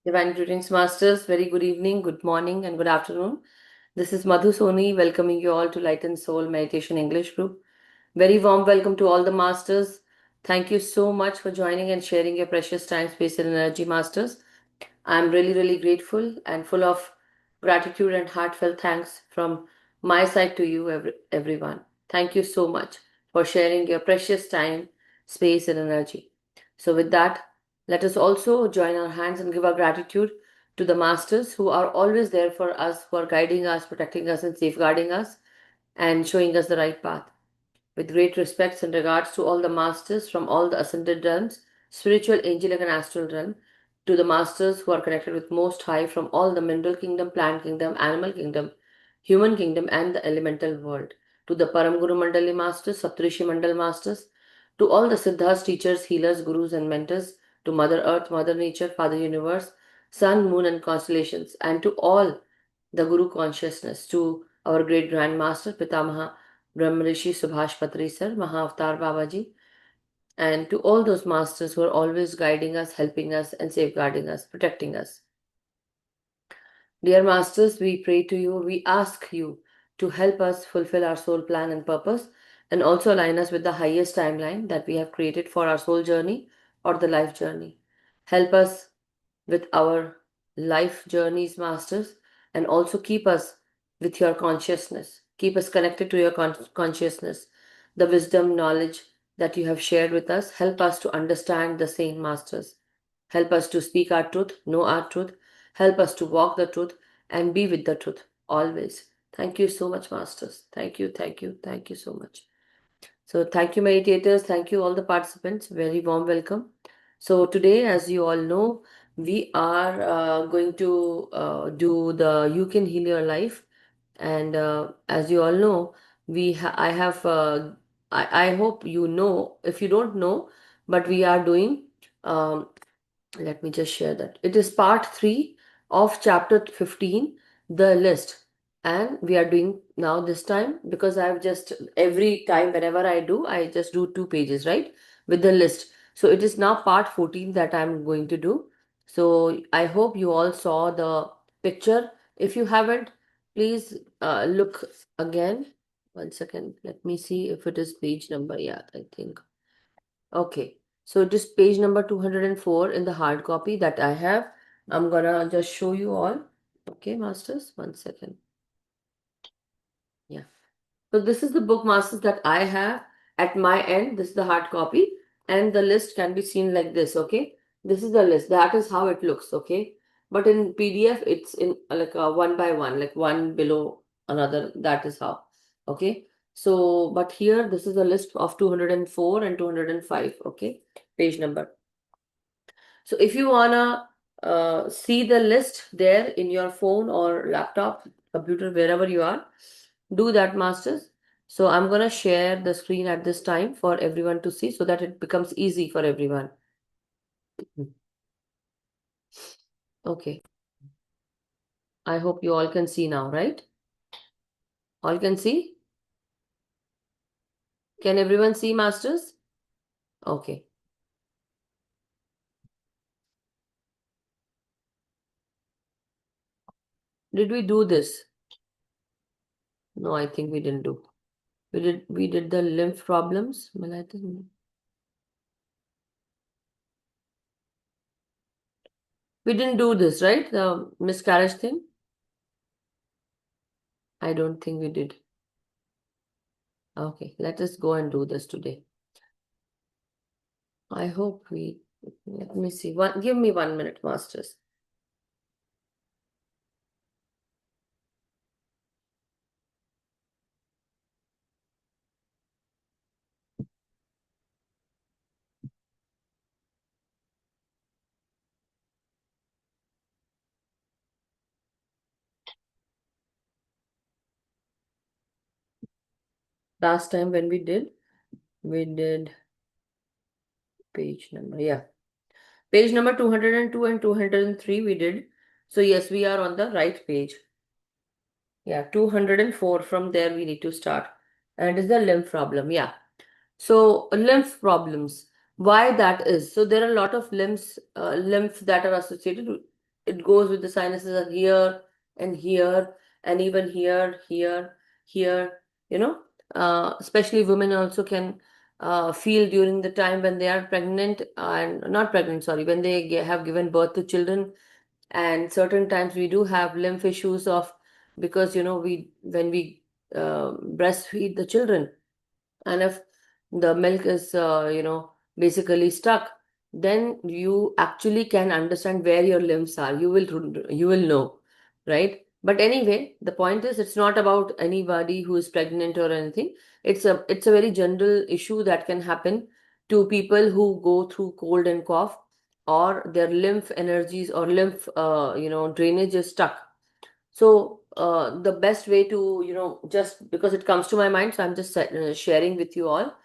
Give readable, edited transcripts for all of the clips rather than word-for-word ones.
Divine greetings, Masters. Very good evening, good morning, and good afternoon. This is Madhu Soni welcoming you all to Light and Soul Meditation English Group. Very warm welcome to all the Masters. Thank you so much for joining and sharing your precious time, space, and energy, Masters. I'm really grateful and full of gratitude and heartfelt thanks from my side to you, everyone. Thank you so much for sharing your precious time, space, and energy. So, with that, let us also join our hands and give our gratitude to the masters who are always there for us, who are guiding us, protecting us, and safeguarding us, and showing us the right path. With great respects and regards to all the masters from all the ascended realms, spiritual, angelic, and astral realm, to the masters who are connected with Most High from all the mineral kingdom, plant kingdom, animal kingdom, human kingdom, and the elemental world, to the Param Guru Mandali masters, Saptrishi Mandal masters, to all the Siddhas, teachers, healers, gurus, and mentors, to Mother Earth, Mother Nature, Father Universe, Sun, Moon, and constellations, and to all the Guru consciousness, to our great Grand Master, Pitamaha Brahmarishi Subhash Patri Sir, Mahavatar Babaji, and to all those masters who are always guiding us, helping us, and safeguarding us, protecting us. Dear Masters, we pray to you, we ask you to help us fulfill our soul plan and purpose, and also align us with the highest timeline that we have created for our soul journey or the life journey. Help us with our life journeys, Masters, and also keep us with your consciousness. Keep us connected to your consciousness. The wisdom, knowledge that you have shared with us, help us to understand the same, Masters. Help us to speak our truth, know our truth. Help us to walk the truth and be with the truth always. Thank you so much, Masters. Thank you so much. So, thank you, meditators. Thank you, all the participants. Very warm welcome. So, today, as you all know, we are going to do the You Can Heal Your Life. And as you all know, I have, I hope you know, if you don't know, but we are doing um, let me just share that. It is part 3 of chapter 15, the list. And we are doing now this time because I've just, every time, whenever I just do 2 pages, right? With the list. So it is now part 14 that I'm going to do. So I hope you all saw the picture. If you haven't, please look again. 1 second. Let me see if it is page number. Yeah, I think. Okay, so it is page number 204 in the hard copy that I have. I'm gonna just show you all. Okay, masters, 1 second. Yeah. So this is the book, masters, that I have at my end. This is the hard copy, and the list can be seen like this. Okay, this is the list. That is how it looks. Okay, but in PDF, it's in like a one by one, like one below another. That is how. Okay. So, but here, this is a list of 204 and 205. Okay, page number. So if you wanna see the list there in your phone or laptop, computer, wherever you are, do that, masters. So I'm gonna share the screen at this time for everyone to see so that it becomes easy for everyone. Okay. I hope you all can see now, right? All can see? Can everyone see, masters? Okay. Did we do this? No, I think we didn't do. We did the lymph problems. Well, I think we didn't do this, right? The miscarriage thing. I don't think we did. Okay, let us go and do this today. I hope we, let me see. Give me 1 minute, masters. Last time when we did page number, yeah. Page number 202 and 203 we did. So yes, we are on the right page. Yeah, 204, from there we need to start. And it's the lymph problem, yeah. So lymph problems, why that is. So there are a lot of lymph that are associated it goes with the sinuses are here and here and even here, here, you know. Especially women also can feel during the time when they are pregnant and not pregnant, sorry, when they have given birth to children. And certain times we do have lymph issues of, because we when we breastfeed the children, and if the milk is basically stuck, then you actually can understand where your limbs are. You will know, right? But anyway, the point is, it's not about anybody who is pregnant or anything. It's a very general issue that can happen to people who go through cold and cough, or their lymph energies or lymph drainage is stuck. So the best way to, just because it comes to my mind, so I'm just sharing with you all.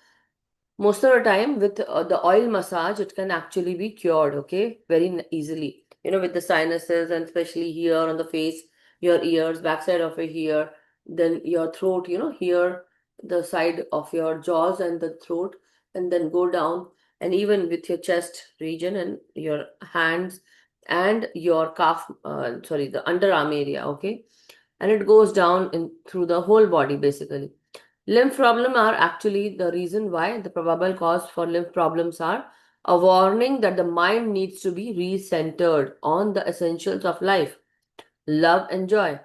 Most of the time with the oil massage, it can actually be cured, okay, very easily, with the sinuses, and especially here on the face, your ears, backside of your ear, then your throat, here, the side of your jaws and the throat, and then go down, and even with your chest region and your hands and your calf, sorry, the underarm area, okay, and it goes down in through the whole body basically. Lymph problems are actually the reason why the probable cause for lymph problems are a warning that the mind needs to be recentered on the essentials of life, love, and joy.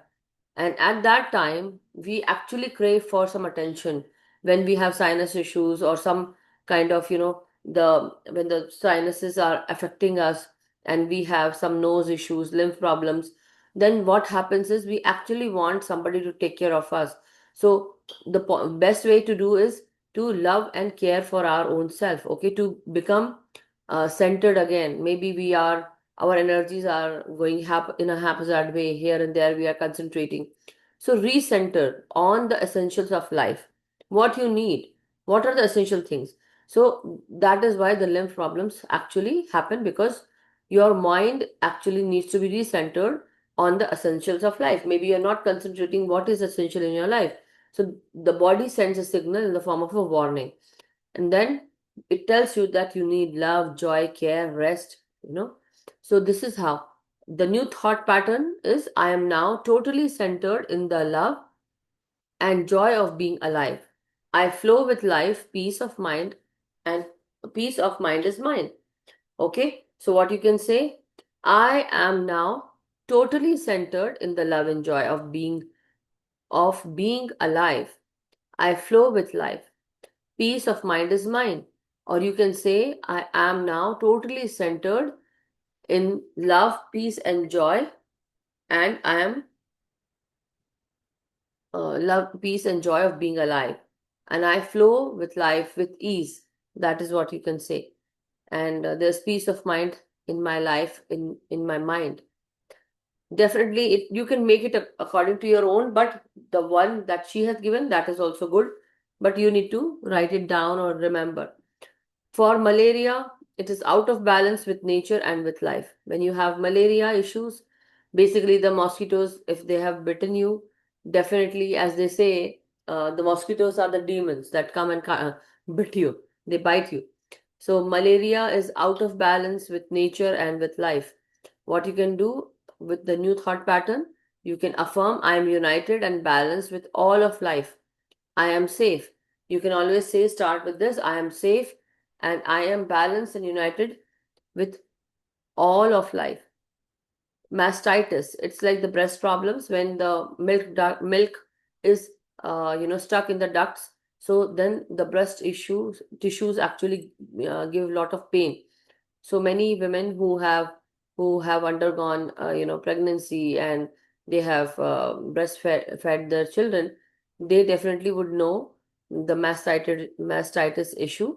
And at that time, we actually crave for some attention when we have sinus issues or some kind of, the when the sinuses are affecting us, and we have some nose issues, lymph problems, then what happens is we actually want somebody to take care of us. So the best way to do is to love and care for our own self, okay, to become centered again. Maybe our energies are going in a haphazard way. Here and there we are concentrating. So recenter on the essentials of life. What you need. What are the essential things? So that is why the lymph problems actually happen, because your mind actually needs to be recentered on the essentials of life. Maybe you're not concentrating what is essential in your life. So the body sends a signal in the form of a warning. And then it tells you that you need love, joy, care, rest. So this is how. The new thought pattern is, I am now totally centered in the love and joy of being alive. I flow with life, peace of mind, and peace of mind is mine. Okay? So what you can say? I am now totally centered in the love and joy of being alive. I flow with life. Peace of mind is mine. Or you can say, I am now totally centered in love, peace, and joy, and I am love, peace, and joy of being alive. And I flow with life with ease. That is what you can say. And there's peace of mind in my life, in my mind. Definitely, you can make it according to your own, but the one that she has given, that is also good. But you need to write it down or remember. For malaria, it is out of balance with nature and with life. When you have malaria issues, basically the mosquitoes, if they have bitten you, definitely, as they say, the mosquitoes are the demons that come and bit you. They bite you. So malaria is out of balance with nature and with life. What you can do with the new thought pattern, you can affirm, I am united and balanced with all of life. I am safe. You can always say, start with this, I am safe and I am balanced and united with all of life. Mastitis, it's like the breast problems when the milk is stuck in the ducts. So then the breast tissues actually give a lot of pain. So many women who have undergone pregnancy, and they have breastfed their children, they definitely would know the mastitis issue.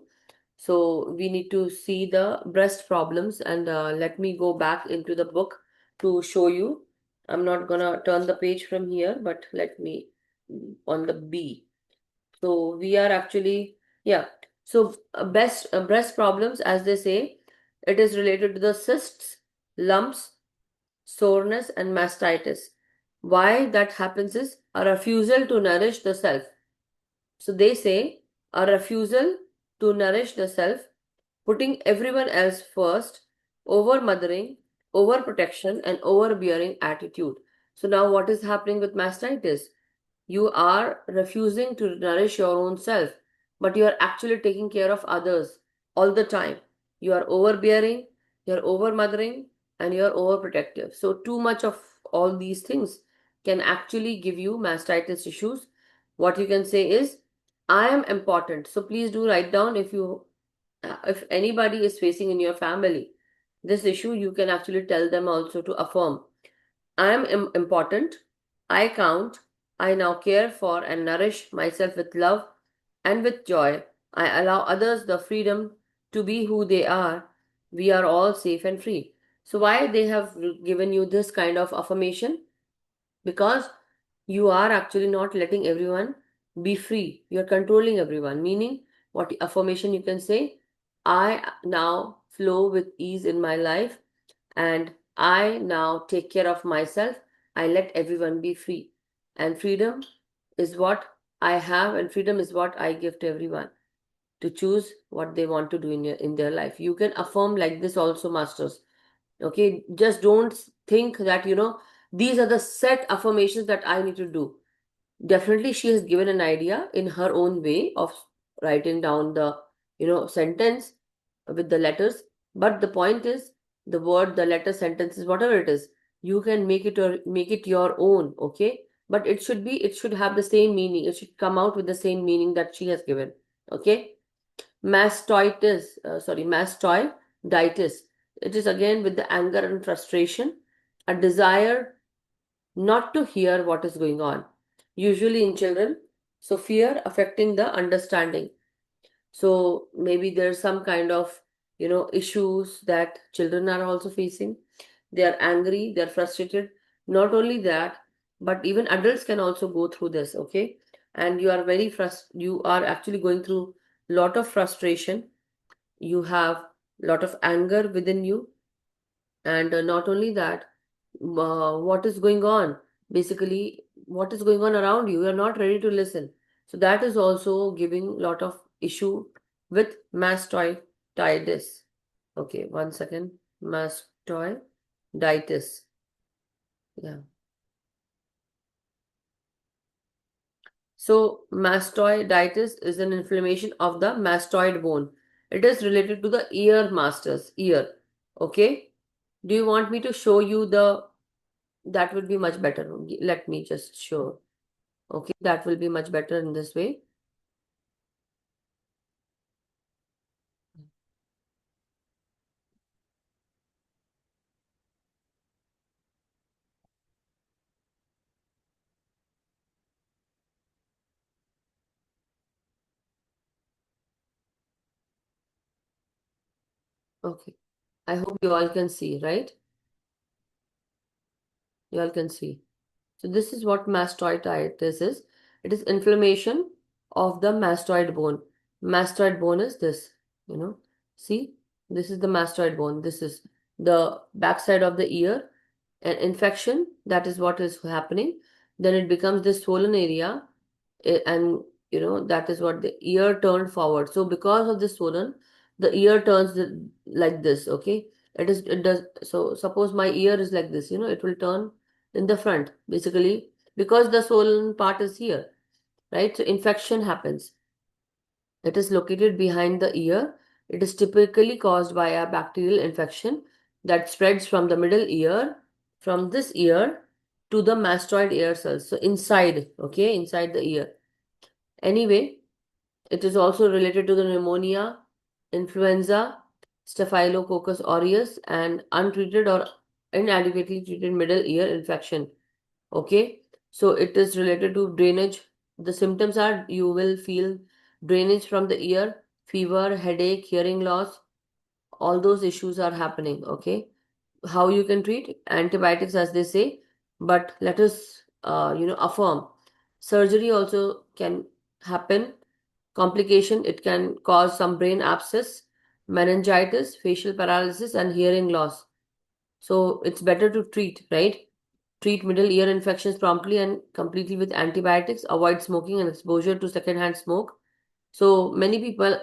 So we need to see the breast problems, and let me go back into the book to show you. I'm not gonna turn the page from here, but let me on the B. So we are actually, yeah. So best breast problems, as they say, it is related to the cysts, lumps, soreness, and mastitis. Why that happens is a refusal to nourish the self. So they say a refusal to nourish the self, putting everyone else first, over mothering, overprotection and overbearing attitude. So now what is happening with mastitis? You are refusing to nourish your own self, but you are actually taking care of others all the time. You are overbearing, you're overmothering, and you're overprotective. So, too much of all these things can actually give you mastitis issues. What you can say is, I am important. So, please do write down if anybody is facing in your family this issue, you can actually tell them also to affirm I am important, I count, I now care for and nourish myself with love and with joy. I allow others the freedom to be who they are. We are all safe and free. So, why they have given you this kind of affirmation? Because you are actually not letting everyone be free. You're controlling everyone, meaning what affirmation you can say? I now flow with ease in my life and I now take care of myself. I let everyone be free. And freedom is what I have, and freedom is what I give to everyone to choose what they want to do in their life. You can affirm like this also, masters. Okay, just don't think that these are the set affirmations that I need to do. Definitely, she has given an idea in her own way of writing down the sentence with the letters. But the point is, the word, the letter, sentences, whatever it is, you can make it your own. Okay, but it should have the same meaning. It should come out with the same meaning that she has given. Okay, mastoiditis. It is again with the anger and frustration, a desire not to hear what is going on, usually in children. So, fear affecting the understanding. So, maybe there's some kind of, issues that children are also facing. They are angry, they're frustrated. Not only that, but even adults can also go through this, okay? And you are actually going through lot of frustration. You have lot of anger within you, and not only that, what is going on, basically what is going on around you, you're not ready to listen. So that is also giving lot of issue with mastoiditis. Okay, one second. Mastoiditis. Yeah. So mastoiditis is an inflammation of the mastoid bone. It is related to the ear, masters, ear. Okay, do you want me to show you the that would be much better. Let me just show. Okay, that will be much better in this way. Okay. I hope you all can see, right? You all can see. So this is what mastoiditis is. It is inflammation of the mastoid bone. Mastoid bone is this, you know. See, this is the mastoid bone. This is the backside of the ear. An infection, that is what is happening. Then it becomes this swollen area, and that is what the ear turned forward. So because of this swollen, the ear turns like this. Okay, it does. So suppose my ear is like this, it will turn in the front, basically, because the swollen part is here, right? So infection happens. It is located behind the ear. It is typically caused by a bacterial infection that spreads from the middle ear, from this ear to the mastoid ear cells. So inside, okay, inside the ear. Anyway, it is also related to the pneumonia, influenza, Staphylococcus aureus, and untreated or inadequately treated middle ear infection. Okay, so it is related to drainage. The symptoms are you will feel drainage from the ear, fever, headache, hearing loss. All those issues are happening. Okay, how you can treat antibiotics, as they say, but let us affirm surgery also can happen. Complication, it can cause some brain abscess, meningitis, facial paralysis, and hearing loss. So it's better to treat, right? Treat middle ear infections promptly and completely with antibiotics. Avoid smoking and exposure to secondhand smoke. So many people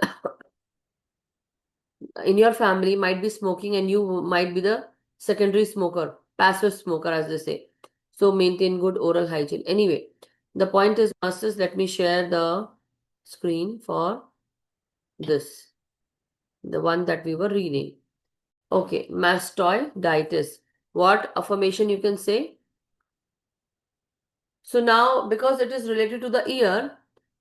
in your family might be smoking, and you might be the secondary smoker, passive smoker, as they say. So maintain good oral hygiene. Anyway, the point is, masters, let me share the screen for this, the one that we were reading. Okay, mastoiditis. What affirmation you can say? So now, because it is related to the ear,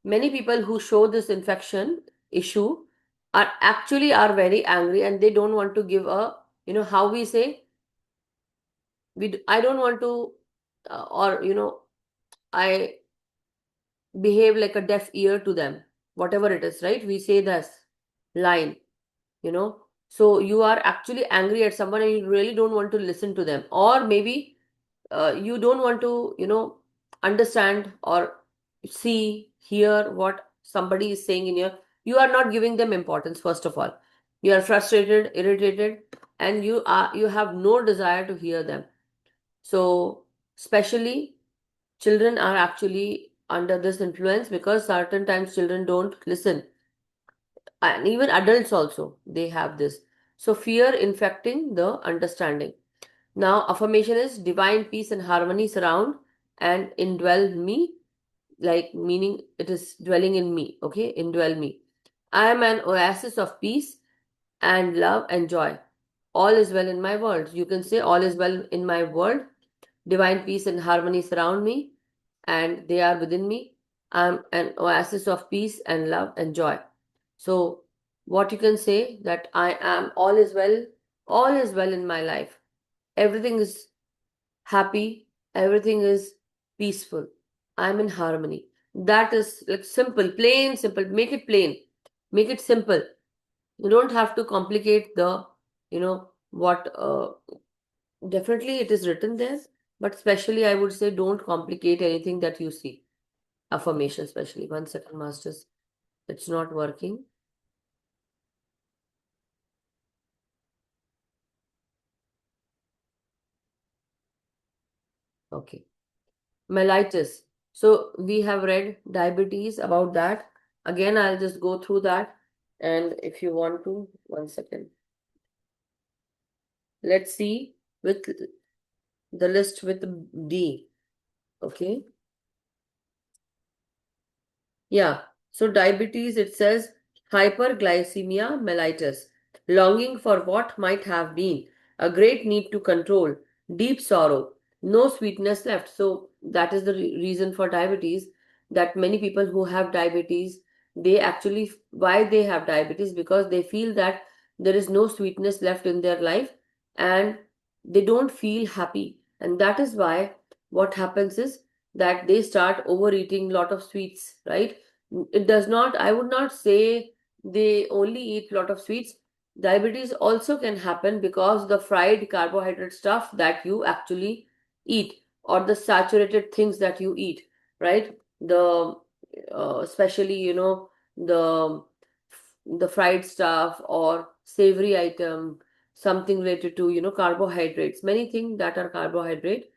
many people who show this infection issue are very angry, and they don't want to give a, how we say, I don't want to, or I behave like a deaf ear to them, whatever it is, right? We say this line, you know. So you are actually angry at someone and you really don't want to listen to them, or maybe you don't want to, understand or see, hear what somebody is saying in your. You are not giving them importance. First of all, you are frustrated, irritated, and you have no desire to hear them. So especially children are actually under this influence, because certain times children don't listen, and even adults also, they have this. So fear infecting the understanding. Now affirmation is divine peace and harmony surround and indwell me, like meaning it is dwelling in me. Okay, indwell me. I am an oasis of peace and love and joy. All is well in my world. You can say all is well in my world. Divine peace and harmony surround me, and they are within me. I'm an oasis of peace and love and joy. So, what you can say, that I am all is well in my life. Everything is happy, everything is peaceful. I'm in harmony. That is like simple, plain simple. Make it plain, make it simple. You don't have to complicate the, what definitely it is written there, but especially I would say don't complicate anything that you see. Affirmation, especially. 1 second, masters. It's not working. Okay. Mellitus. So we have read diabetes, about that. Again, I'll just go through that. And if you want to, 1 second. Let's see with the list with D. Okay. Yeah. So diabetes, it says hyperglycemia mellitus, longing for what might have been, a great need to control, deep sorrow, no sweetness left. So that is the reason for diabetes, that many people who have diabetes, they actually, why they have diabetes, because they feel that there is no sweetness left in their life, and they don't feel happy. And that is why what happens is that they start overeating lot of sweets, right? It does not, I would not say they only eat lot of sweets. Diabetes also can happen because the fried carbohydrate stuff that you actually eat, or the saturated things that you eat, right? The especially, the fried stuff or savory item, something related to, carbohydrates, many things that are carbohydrate,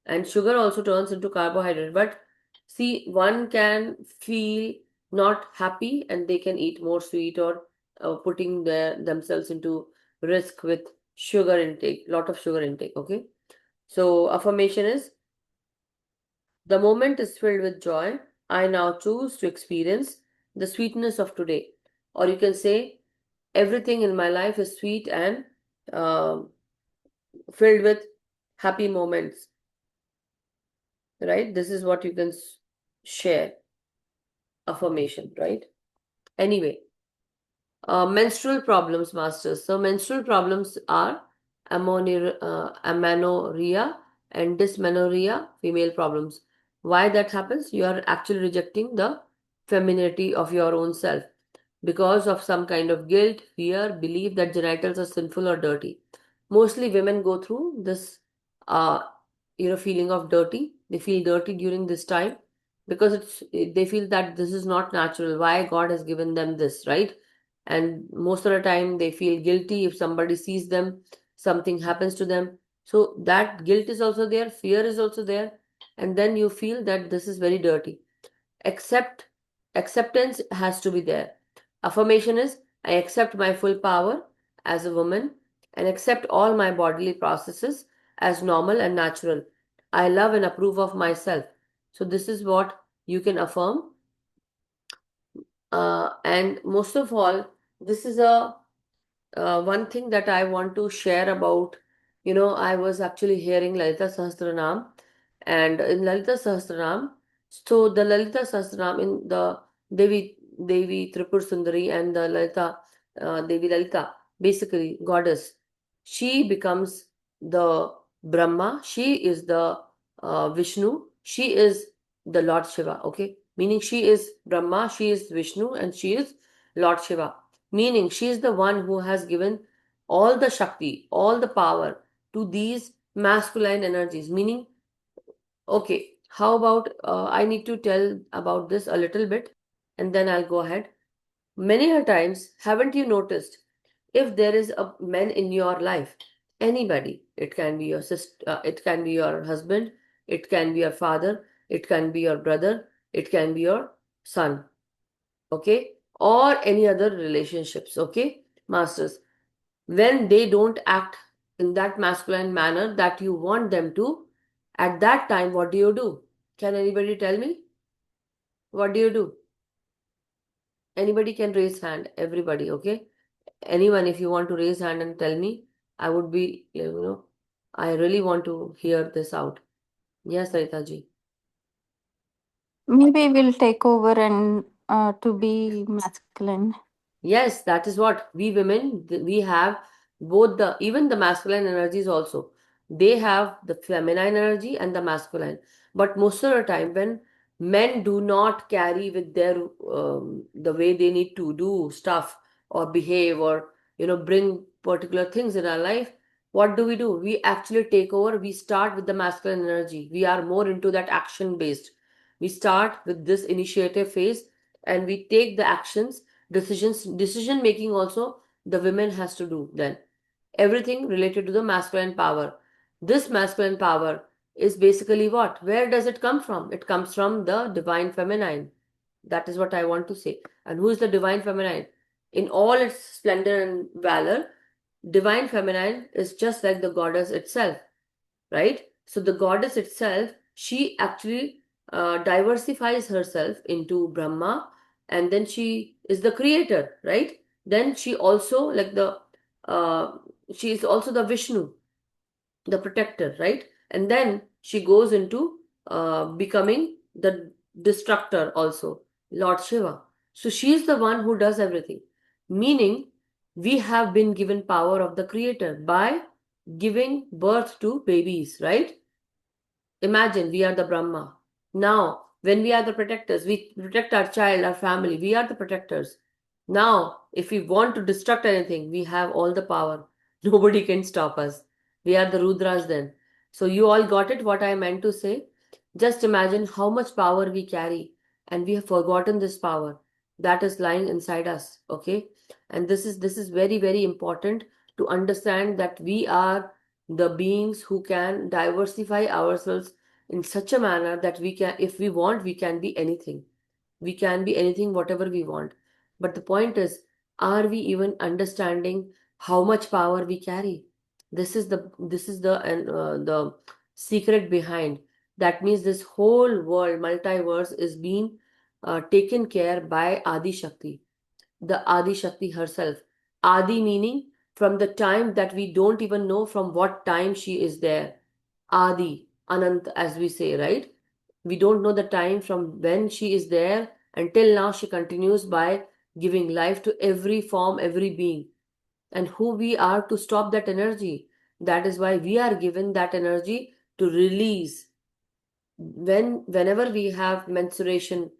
and sugar also turns into carbohydrate. But see, one can feel not happy and they can eat more sweet, or putting themselves into risk with sugar intake, lot of sugar intake. Okay, so affirmation is, the moment is filled with joy. I now choose to experience the sweetness of today. Or you can say, everything in my life is sweet and um filled with happy moments, right? This is what you can share, affirmation, right? Anyway, menstrual problems, masters. So menstrual problems are amenorrhea and dysmenorrhea, female problems. Why that happens? You are actually rejecting the femininity of your own self because of some kind of guilt, fear, belief that genitals are sinful or dirty. Mostly women go through this, uh, feeling of dirty. They feel dirty during this time because they feel that this is not natural. Why God has given them this, right? And most of the time they feel guilty if somebody sees them, something happens to them. So that guilt is also there, fear is also there, and then you feel that this is very dirty. Accept Acceptance has to be there. Affirmation is, I accept my full power as a woman, and accept all my bodily processes as normal and natural. I love and approve of myself. So, this is what you can affirm. And most of all, this is a one thing that I want to share about. I was actually hearing Lalita Sahasranam, and in Lalita Sahasranam, so the Lalita Sahasranam in the Devi Tripur Sundari and the Lalita Devi Lalita, basically goddess, she becomes the Brahma, she is the Vishnu, she is the Lord Shiva, okay? Meaning she is Brahma, she is Vishnu, and she is Lord Shiva. Meaning she is the one who has given all the Shakti, all the power to these masculine energies. Meaning, okay, how about I need to tell about this a little bit and then I'll go ahead. Many a times, haven't you noticed, if there is a man in your life, anybody, it can be your sister, it can be your husband, it can be your father, it can be your brother, it can be your son, okay, or any other relationships, okay, masters, when they don't act in that masculine manner that you want them to, at that time, what do you do? Can anybody tell me? What do you do? Anybody can raise hand, everybody, okay? Anyone, if you want to raise hand and tell me, I would be, I really want to hear this out. Yes, Sarita ji. Maybe we'll take over and to be masculine. Yes, that is what we women, we have both the, even the masculine energies also. They have the feminine energy and the masculine. But most of the time, when men do not carry with their, the way they need to do stuff or behave or, bring particular things in our life, what do? We actually take over. We start with the masculine energy. We are more into that action based. We start with this initiative phase and we take the actions, decision making also the women has to do. Then everything related to the masculine power, this masculine power is basically what, where does it come from? It comes from the divine feminine. That is what I want to say. And who is the divine feminine? In all its splendor and valor, divine feminine is just like the goddess itself, right? So the goddess itself, she actually diversifies herself into Brahma, and then she is the creator, right? Then she also, like uh, she is also the Vishnu, the protector, right? And then she goes into becoming the destructor also, Lord Shiva. So she is the one who does everything. Meaning, we have been given power of the creator by giving birth to babies, right? Imagine we are the Brahma. Now, when we are the protectors, we protect our child, our family, we are the protectors. Now, if we want to destruct anything, we have all the power. Nobody can stop us. We are the Rudras then. So, you all got it what I meant to say? Just imagine how much power we carry, and we have forgotten this power that is lying inside us. Okay? And this is very, very important to understand that we are the beings who can diversify ourselves in such a manner that we can, if we want, we can be anything. We can be anything, whatever we want. But the point is, are we even understanding how much power we carry? This is the secret behind. That means this whole world, multiverse, is being taken care by Adi Shakti, the Adi Shakti herself. Adi meaning from the time that we don't even know from what time she is there. Adi, Anant, as we say, right? We don't know the time from when she is there until now she continues by giving life to every form, every being. And who we are to stop that energy. That is why we are given that energy to release whenever we have menstruation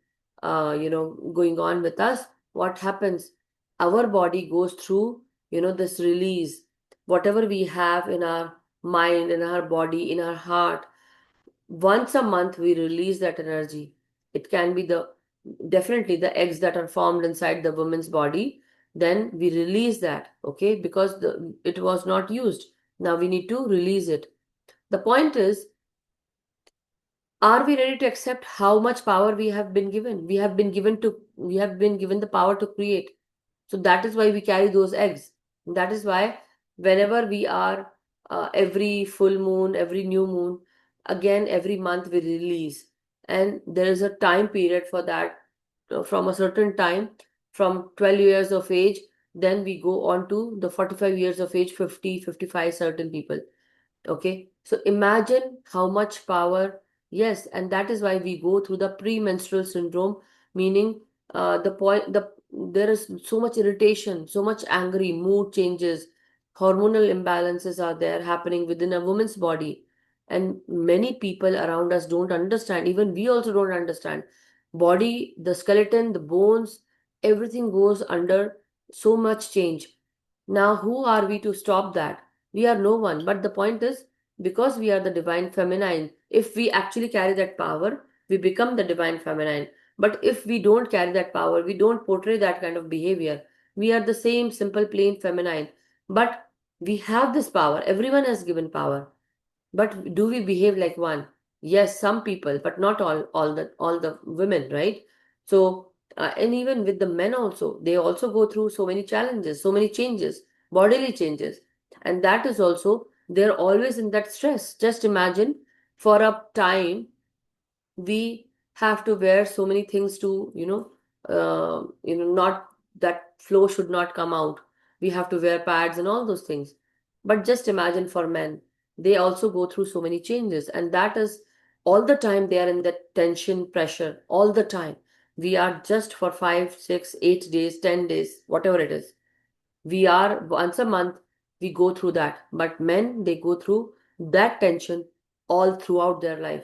going on with us. What happens, our body goes through this release, whatever we have in our mind, in our body, in our heart. Once a month we release that energy. It can be the, definitely the eggs that are formed inside the woman's body, then we release that, okay, because it was not used. Now we need to release it. The point is, are we ready to accept how much power we have been given? We have been given the power to create. So that is why we carry those eggs. That is why whenever we are every full moon, every new moon, again every month we release, and there is a time period for that. From a certain time, from 12 years of age, then we go on to the 45 years of age, 50, 55, certain people. Okay, so imagine how much power. Yes, and that is why we go through the premenstrual syndrome, meaning there is so much irritation, so much angry, mood changes, hormonal imbalances are there happening within a woman's body, and many people around us don't understand. Even we also don't understand. Body, the skeleton, the bones, everything goes under so much change. Now, who are we to stop that? We are no one. But the point is, because we are the divine feminine, if we actually carry that power, we become the divine feminine. But if we don't carry that power, we don't portray that kind of behavior, we are the same simple, plain feminine. But we have this power. Everyone has given power. But do we behave like one? Yes, some people, but not all the women, right? So and even with the men also, they also go through so many challenges, so many changes, bodily changes, and that is also, they're always in that stress. Just imagine, for a time we have to wear so many things to, not that flow should not come out. We have to wear pads and all those things. But just imagine, for men, they also go through so many changes, and that is, all the time they are in that tension, pressure, all the time. We are just for 5, 6, 8 days, 10 days, whatever it is. We are once a month, we go through that. But men, they go through that tension all throughout their life.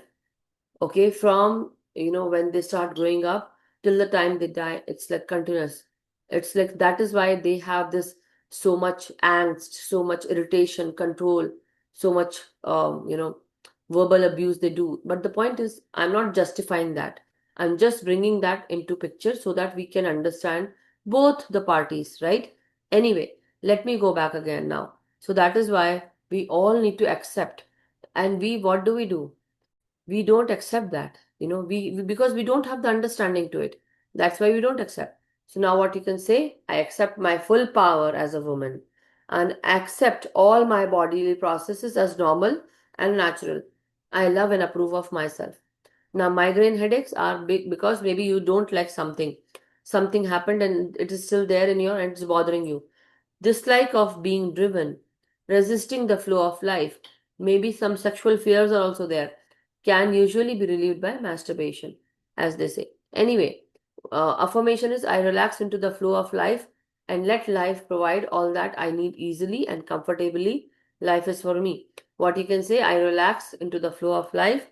Okay, from when they start growing up till the time they die, it's like continuous. It's like, that is why they have this so much angst, so much irritation, control, so much verbal abuse they do. But the point is, I'm not justifying that. I'm just bringing that into picture so that we can understand both the parties, right? Anyway, let me go back again now. So that is why we all need to accept. And we, what do? We don't accept that, because we don't have the understanding to it. That's why we don't accept. So now what you can say, I accept my full power as a woman, and accept all my bodily processes as normal and natural. I love and approve of myself. Now migraine headaches are big because maybe you don't like something happened and it is still there in your, and it's bothering you. Dislike of being driven, resisting the flow of life, maybe some sexual fears are also there, can usually be relieved by masturbation, as they say. Anyway, affirmation is, I relax into the flow of life and let life provide all that I need easily and comfortably. Life is for me. What you can say, I relax into the flow of life.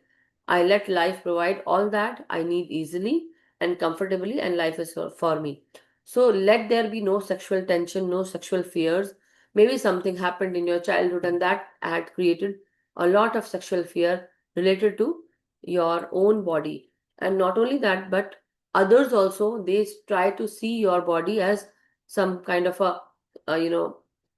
I let life provide all that I need easily and comfortably, and life is for me. So let there be no sexual tension, no sexual fears. Maybe something happened in your childhood and that had created a lot of sexual fear related to your own body. And not only that, but others also, they try to see your body as some kind of a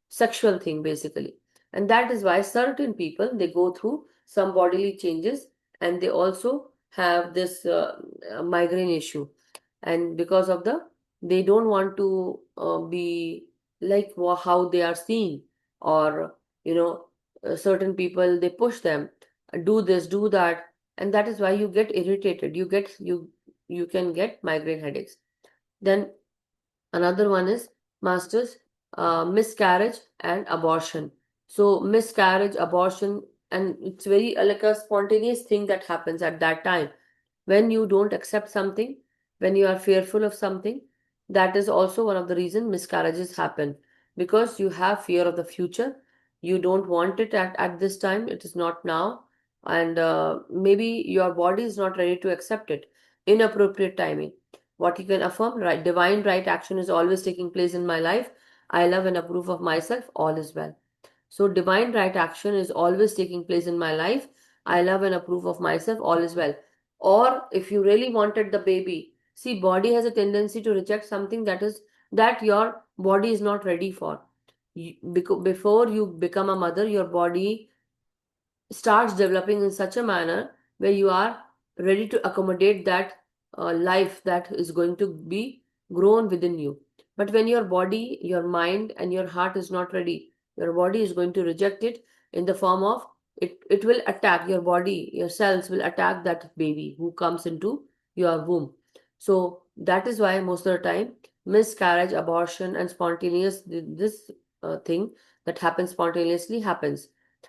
sexual thing, basically. And that is why certain people, they go through some bodily changes, and they also have this migraine issue. And because of the, they don't want to be like how they are seen, or you know certain people, they push them, do this, do that, and that is why you get irritated, you can get migraine headaches. Then another one is, masters, miscarriage and abortion. So miscarriage, abortion, and it's very like a spontaneous thing that happens at that time. When you don't accept something, when you are fearful of something, that is also one of the reason miscarriages happen, because you have fear of the future. You don't want it at this time, it is not now, and maybe your body is not ready to accept it. Inappropriate timing. What you can affirm, right? Divine right action is always taking place in my life. I love and approve of myself, all is well. So divine right action is always taking place in my life. I love and approve of myself, all is well. Or if you really wanted the baby, see, body has a tendency to reject something that your body is not ready for. Before you become a mother, your body starts developing in such a manner where you are ready to accommodate that life that is going to be grown within you. But when your body, your mind, and your heart is not ready, Your body is going to reject it in the form of it will attack your body, your cells will attack that baby who comes into your womb. So that is why most of the time miscarriage, abortion, and spontaneous this thing that happens spontaneously happens.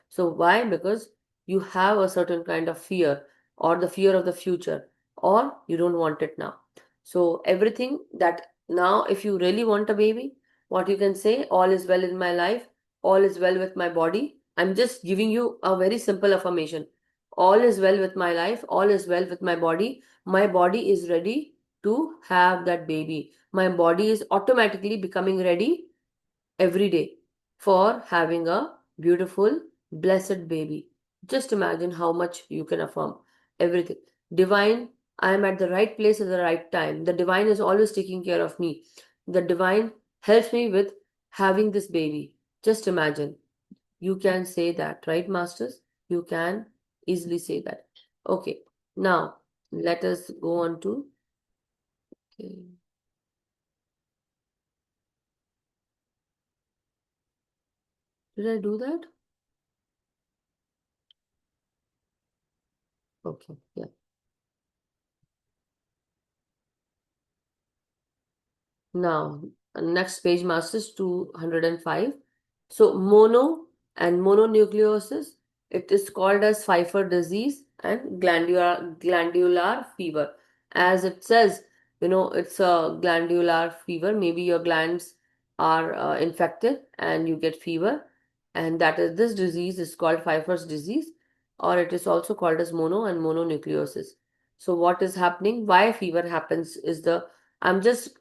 So why? Because you have a certain kind of fear, or the fear of the future, or you don't want it now. So everything that now, if you really want a baby, what you can say, all is well in my life, all is well with my body. I'm just giving you a very simple affirmation. All is well with my life, all is well with my body. My body is ready to have that baby. My body is automatically becoming ready every day for having a beautiful, blessed baby. Just imagine how much you can affirm everything. Divine, I am at the right place at the right time. The divine is always taking care of me. The divine helps me with having this baby. Just imagine. You can say that, right, masters? You can easily say that. Okay, now let us go on to. Okay. Did I do that? Okay, yeah. Now, next page, masters 205. So, mono and mononucleosis, it is called as Pfeiffer disease and glandular fever. As it says, it's a glandular fever. Maybe your glands are infected and you get fever. And that is, this disease is called Pfeiffer's disease, or it is also called as mono and mononucleosis. So, what is happening? Why fever happens is I'm just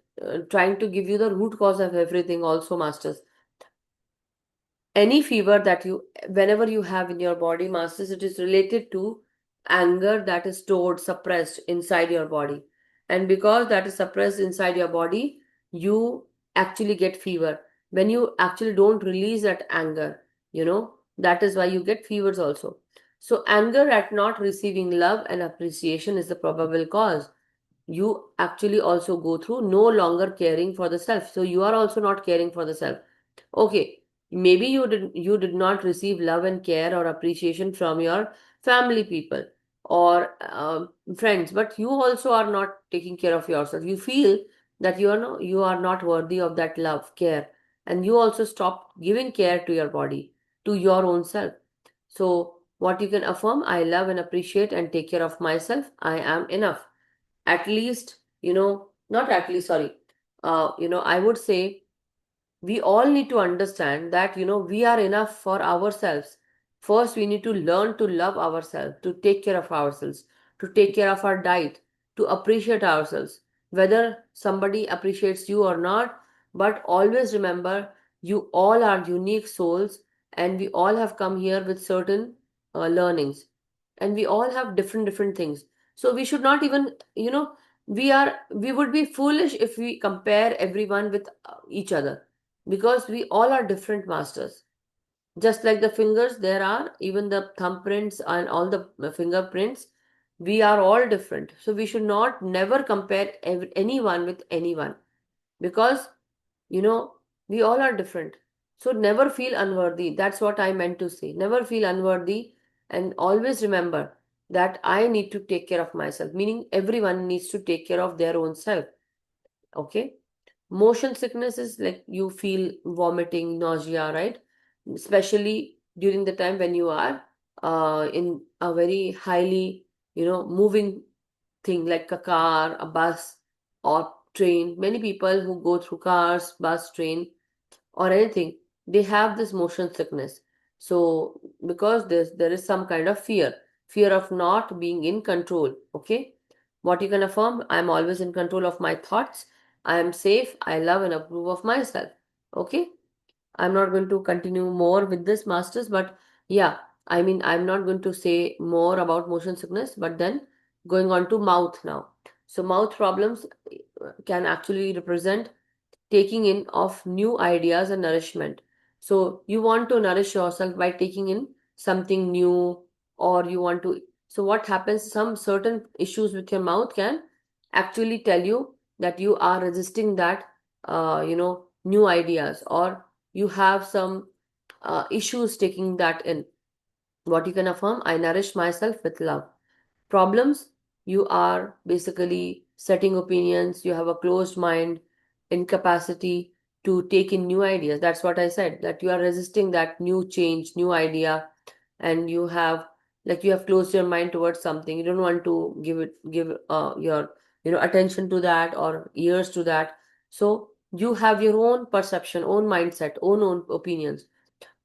trying to give you the root cause of everything also, masters. Any fever that you, whenever you have in your body, masters, it is related to anger that is stored, suppressed inside your body. And because that is suppressed inside your body, you actually get fever. When you actually don't release that anger, that is why you get fevers also. So anger at not receiving love and appreciation is the probable cause. You actually also go through no longer caring for the self, so you are also not caring for the self. Okay, maybe you did not receive love and care or appreciation from your family people or friends, but you also are not taking care of yourself. You feel that you are not worthy of that love, care, and you also stop giving care to your body, to your own self. So what you can affirm: I love and appreciate and take care of myself. I am enough. At least, not at least, sorry, I would say we all need to understand that we are enough for ourselves. First, we need to learn to love ourselves, to take care of ourselves, to take care of our diet, to appreciate ourselves, whether somebody appreciates you or not. But always remember, you all are unique souls, and we all have come here with certain learnings, and we all have different different things. So we should not even, we would be foolish if we compare everyone with each other, because we all are different, masters. Just like the fingers, there are even the thumbprints and all the fingerprints. We are all different. So we should not never compare anyone with anyone, because, you know, we all are different. So never feel unworthy. That's what I meant to say. Never feel unworthy, and always remember that I need to take care of myself, meaning everyone needs to take care of their own self. Okay. Motion sickness is like you feel vomiting, nausea, right? Especially during the time when you are in a very highly, moving thing like a car, a bus, or train. Many people who go through cars, bus, train, or anything, they have this motion sickness. So because there is some kind of fear of not being in control. Okay, what you can affirm: I am always in control of my thoughts. I am safe. I love and approve of myself. Okay, I'm not going to continue more with this, masters, but yeah, I mean, I'm not going to say more about motion sickness, but then going on to mouth now. So mouth problems can actually represent taking in of new ideas and nourishment. So you want to nourish yourself by taking in something new, or you want to. So what happens? Some certain issues with your mouth can actually tell you that you are resisting that, new ideas, or you have some issues taking that in. What you can affirm: I nourish myself with love. Problems: you are basically setting opinions, you have a closed mind, incapacity to take in new ideas. That's what I said, that you are resisting that new change, new idea, and you have, like, you have closed your mind towards something. You don't want to give your attention to that or ears to that. So you have your own perception, own mindset, own opinions.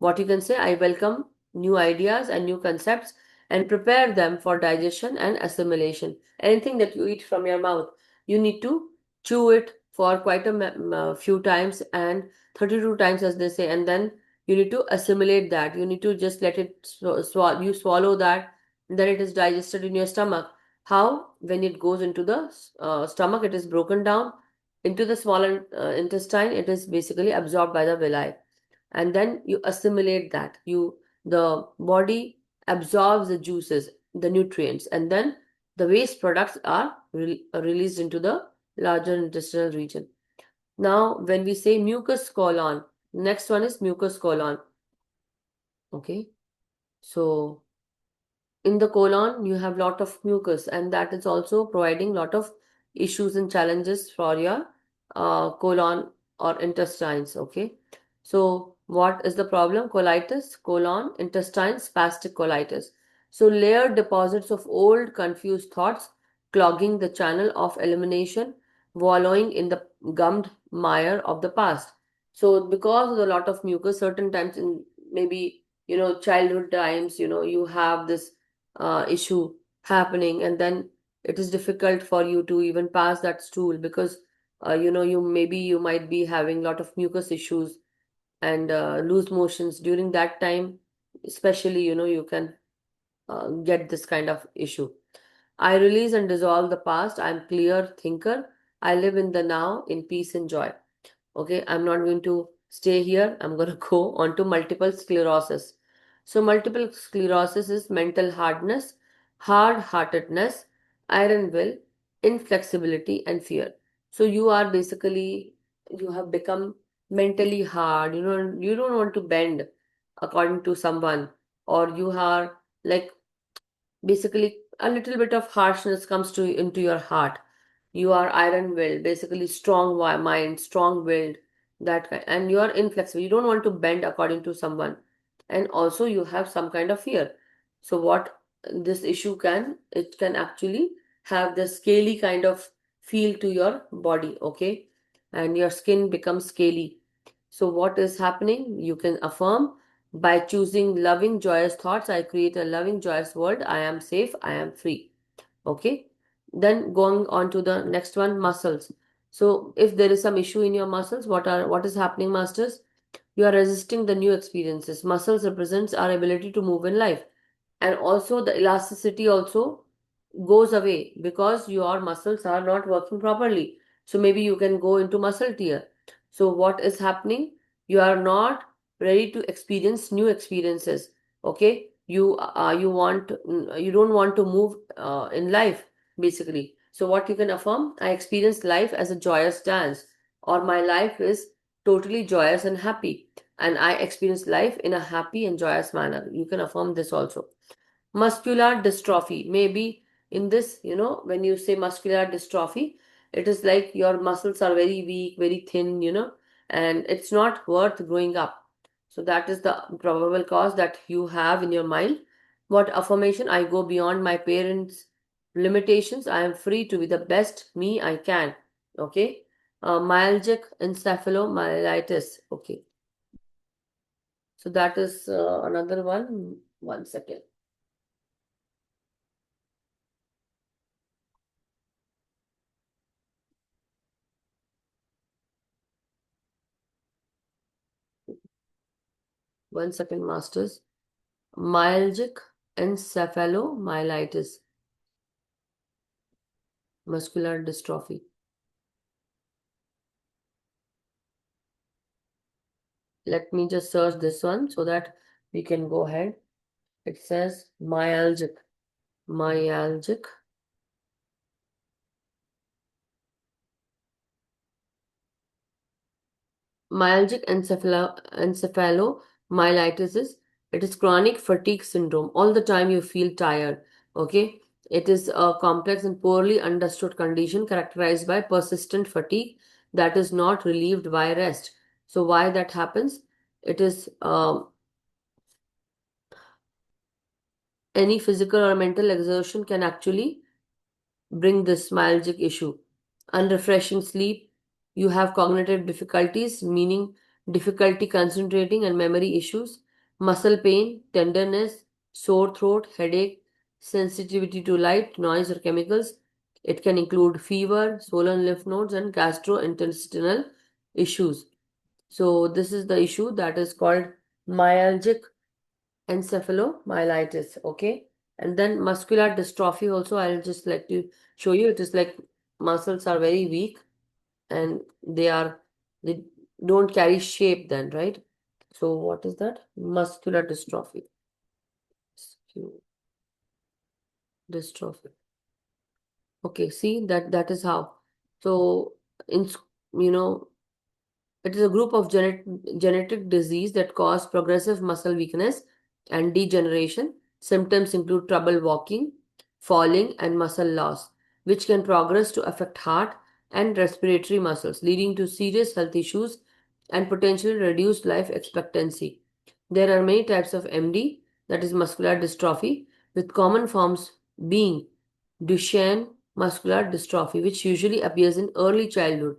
What you can say: I welcome new ideas and new concepts and prepare them for digestion and assimilation. Anything that you eat from your mouth, you need to chew it for quite a few times, and 32 times, as they say, and then you need to assimilate that. You need to just let it you swallow that, then it is digested in your stomach. How? When it goes into the stomach, it is broken down into the smaller intestine. It is basically absorbed by the villi, and then you assimilate that. The body absorbs the juices, the nutrients, and then the waste products are released into the larger intestinal region. Now when we say mucus colon, next one is mucus colon. Okay, so in the colon you have lot of mucus, and that is also providing lot of issues and challenges for your colon or intestines. Okay, so what is the problem? Colitis, colon, intestine, spastic colitis. So layered deposits of old confused thoughts clogging the channel of elimination, wallowing in the gummed mire of the past. So because of a lot of mucus, certain times in maybe childhood times, you have this issue happening, and then it is difficult for you to even pass that stool, because you might be having lot of mucus issues and loose motions during that time. Especially, you can get this kind of issue. I release and dissolve the past. I'm clear thinker. I live in the now in peace and joy. Okay, I'm not going to stay here. I'm going to go on to multiple sclerosis. So, multiple sclerosis is mental hardness, hard heartedness, iron will, inflexibility, and fear. So, you are basically, you have become mentally hard. You don't want to bend according to someone, or you are like, basically a little bit of harshness comes to into your heart. You are iron willed, basically strong mind, strong willed, that kind, and you are inflexible. You don't want to bend according to someone, and also you have some kind of fear. So what this issue can, it can actually have the scaly kind of feel to your body. Okay, and your skin becomes scaly. So what is happening? You can affirm: by choosing loving, joyous thoughts, I create a loving, joyous world. I am safe. I am free. Okay. Then going on to the next one, muscles. So if there is some issue in your muscles, what is happening, masters? You are resisting the new experiences. Muscles represents our ability to move in life, and also the elasticity also goes away because your muscles are not working properly. So maybe you can go into muscle tear. So what is happening? You are not ready to experience new experiences. Okay, you don't want to move in life, basically. So what you can affirm: I experience life as a joyous dance, or my life is totally joyous and happy, and I experience life in a happy and joyous manner. You can affirm this also. Muscular dystrophy, maybe in this, when you say muscular dystrophy, it is like your muscles are very weak, very thin, and it's not worth growing up. So that is the probable cause that you have in your mind. What affirmation? I go beyond my parents limitations. I am free to be the best me I can. Okay. Myalgic encephalomyelitis. Okay, so that is another one. One second. One second, masters. Myalgic encephalomyelitis, muscular dystrophy. Let me just search this one so that we can go ahead. It says myalgic, myalgic encephalomyelitis. Myelitis is, it is chronic fatigue syndrome. All the time you feel tired. Okay. It is a complex and poorly understood condition characterized by persistent fatigue that is not relieved by rest. So why that happens? It is any physical or mental exertion can actually bring this myalgic issue. Unrefreshing sleep, you have cognitive difficulties, meaning difficulty concentrating and memory issues, muscle pain, tenderness, sore throat, headache, sensitivity to light, noise, or chemicals. It can include fever, swollen lymph nodes, and gastrointestinal issues. So, this is the issue that is called myalgic encephalomyelitis. Okay. And then muscular dystrophy also, I'll just let you show you. It is like muscles are very weak and they don't carry shape then, right? So what is that? Muscular dystrophy. Dystrophy. Okay, see that is how. So in you know it is a group of genetic disease that cause progressive muscle weakness and degeneration. Symptoms include trouble walking, falling, and muscle loss, which can progress to affect heart and respiratory muscles, leading to serious health issues and potentially reduced life expectancy. There are many types of MD, that is muscular dystrophy, with common forms being Duchenne muscular dystrophy, which usually appears in early childhood,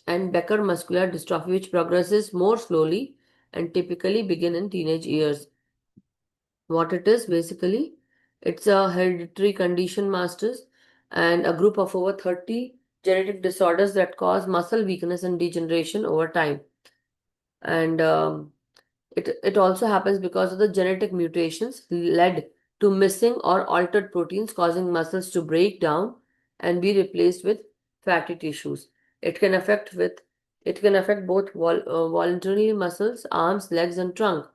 and Becker muscular dystrophy, which progresses more slowly and typically begin in teenage years. What it is basically, it's a hereditary condition, masters, and a group of over 30 genetic disorders that cause muscle weakness and degeneration over time. And it also happens because of the genetic mutations led to missing or altered proteins, causing muscles to break down and be replaced with fatty tissues. It can affect with it can affect both voluntarily muscles, arms, legs, and trunk.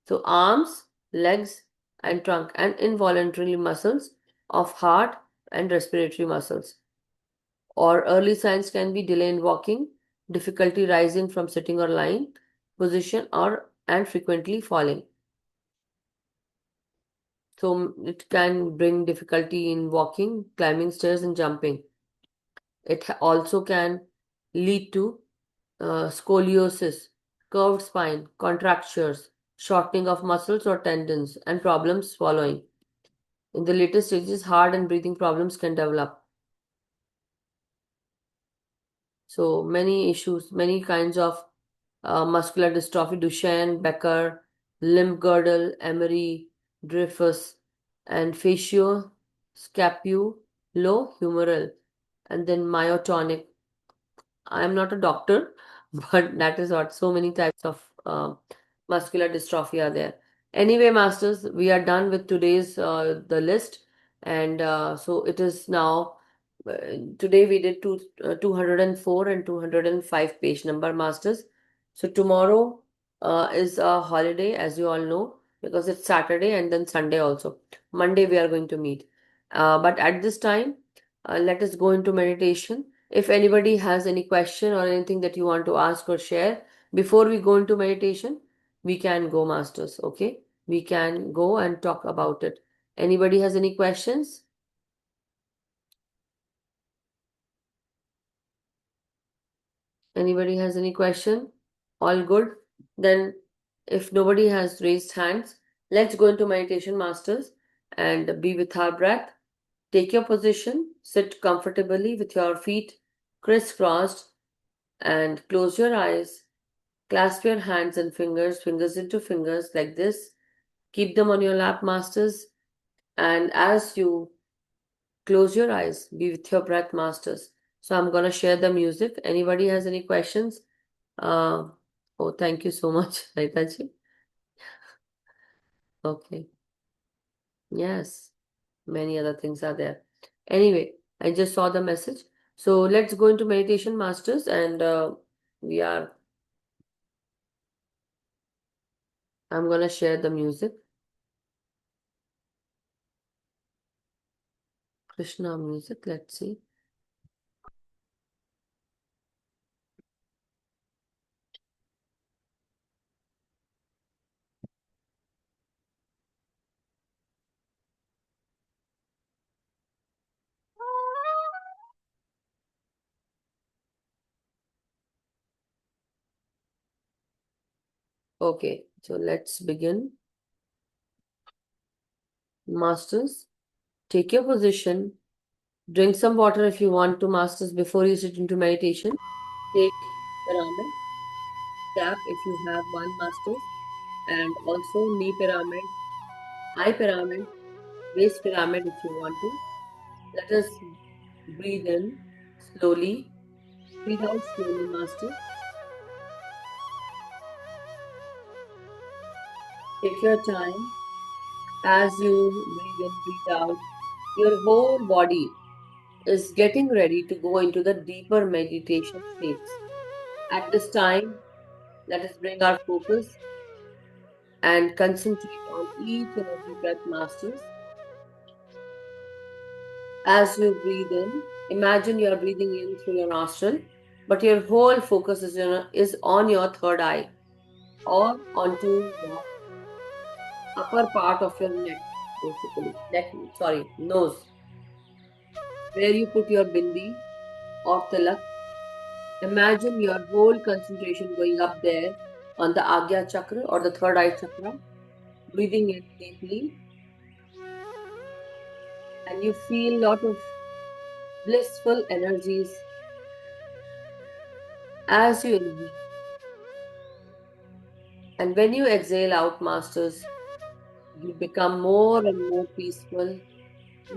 So arms, legs, and trunk, and involuntary muscles of heart and respiratory muscles. Or early signs can be delay in walking, difficulty rising from sitting or lying position, or and frequently falling. So it can bring difficulty in walking, climbing stairs, and jumping. It also can lead to scoliosis, curved spine, contractures, shortening of muscles or tendons, and problems swallowing. In the later stages, heart and breathing problems can develop. So many issues, many kinds of muscular dystrophy, Duchenne, Becker, limb girdle, Emery, Dreyfus, and facioscapulohumeral, and then myotonic. I am not a doctor, but that is what so many types of muscular dystrophy are there. Anyway, masters, we are done with today's the list, and so it is now. Today we did 204 and 205 page number, masters. So tomorrow is a holiday, as you all know, because it's Saturday and then Sunday also. Monday we are going to meet. But at this time, let us go into meditation. If anybody has any question or anything that you want to ask or share before we go into meditation, we can go, masters. Okay, we can go and talk about it. Anybody has any questions? Anybody has any question? All good? Then, if nobody has raised hands, let's go into meditation, masters, and be with our breath. Take your position, sit comfortably with your feet crisscrossed, and close your eyes. Clasp your hands and fingers into fingers like this. Keep them on your lap, masters. And as you close your eyes, be with your breath, masters. So I'm gonna share the music. Anybody has any questions? Uh, oh, thank you so much, Raitaji. Okay. Yes, many other things are there. Anyway, I just saw the message. So let's go into meditation, masters, and we are. I'm gonna share the music. Krishna music. Let's see. Okay, so let's begin. Masters, take your position. Drink some water if you want to, masters, before you sit into meditation. Take pyramid, tap if you have one, masters, and also knee pyramid, eye pyramid, waist pyramid if you want to. Let us breathe in slowly, breathe out slowly, masters. Take your time. As you breathe in, breathe out, your whole body is getting ready to go into the deeper meditation states. At this time, let us bring our focus and concentrate on each and every breath, masters. As you breathe in, imagine you are breathing in through your nostril, but your whole focus is on your third eye or onto the upper part of your neck, basically. Nose, where you put your bindi or tilak. Imagine your whole concentration going up there on the Agya chakra or the third eye chakra, breathing in deeply, and you feel lot of blissful energies as you inhale. And when you exhale out, masters, you become more and more peaceful,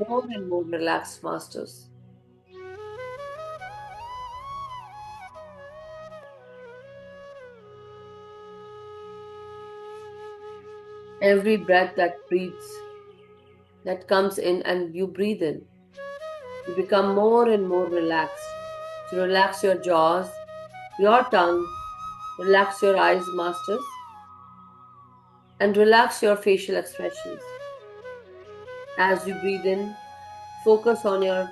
more and more relaxed, masters. Every breath that comes in and you breathe in, you become more and more relaxed. So relax your jaws, your tongue, relax your eyes, masters, and relax your facial expressions. As you breathe in, focus on your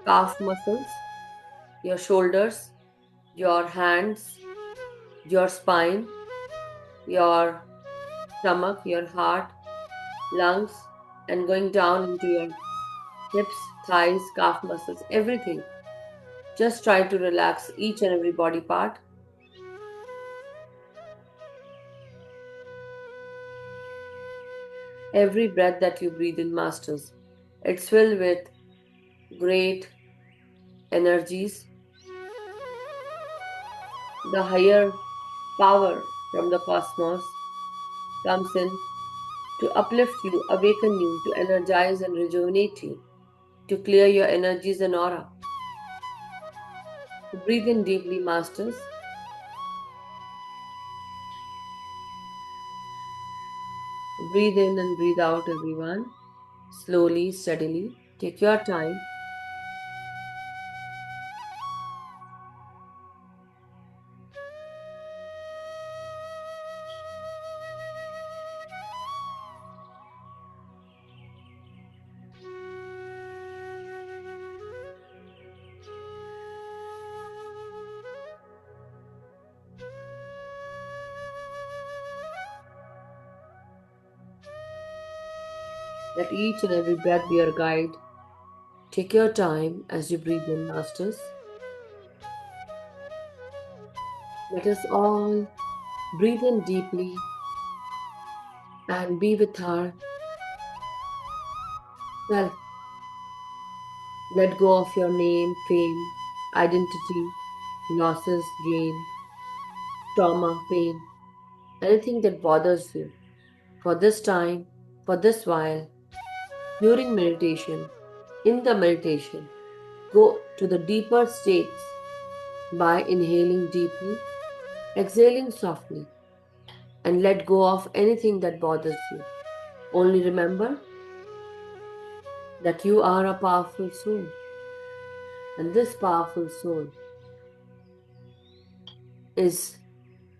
calf muscles, your shoulders, your hands, your spine, your stomach, your heart, lungs, and going down into your hips, thighs, calf muscles, everything. Just try to relax each and every body part. Every breath that you breathe in, masters, it's filled with great energies. The higher power from the cosmos comes in to uplift you, awaken you, to energize and rejuvenate you, to clear your energies and aura. Breathe in deeply, masters. Breathe in and breathe out, everyone. Slowly, steadily. Take your time. Let each and every breath be your guide. Take your time as you breathe in, masters. Let us all breathe in deeply and be with our self. Let go of your name, fame, identity, losses, gain, trauma, pain, anything that bothers you. For this time, for this while, during meditation, in the meditation, go to the deeper states by inhaling deeply, exhaling softly, and let go of anything that bothers you. Only remember that you are a powerful soul, and this powerful soul is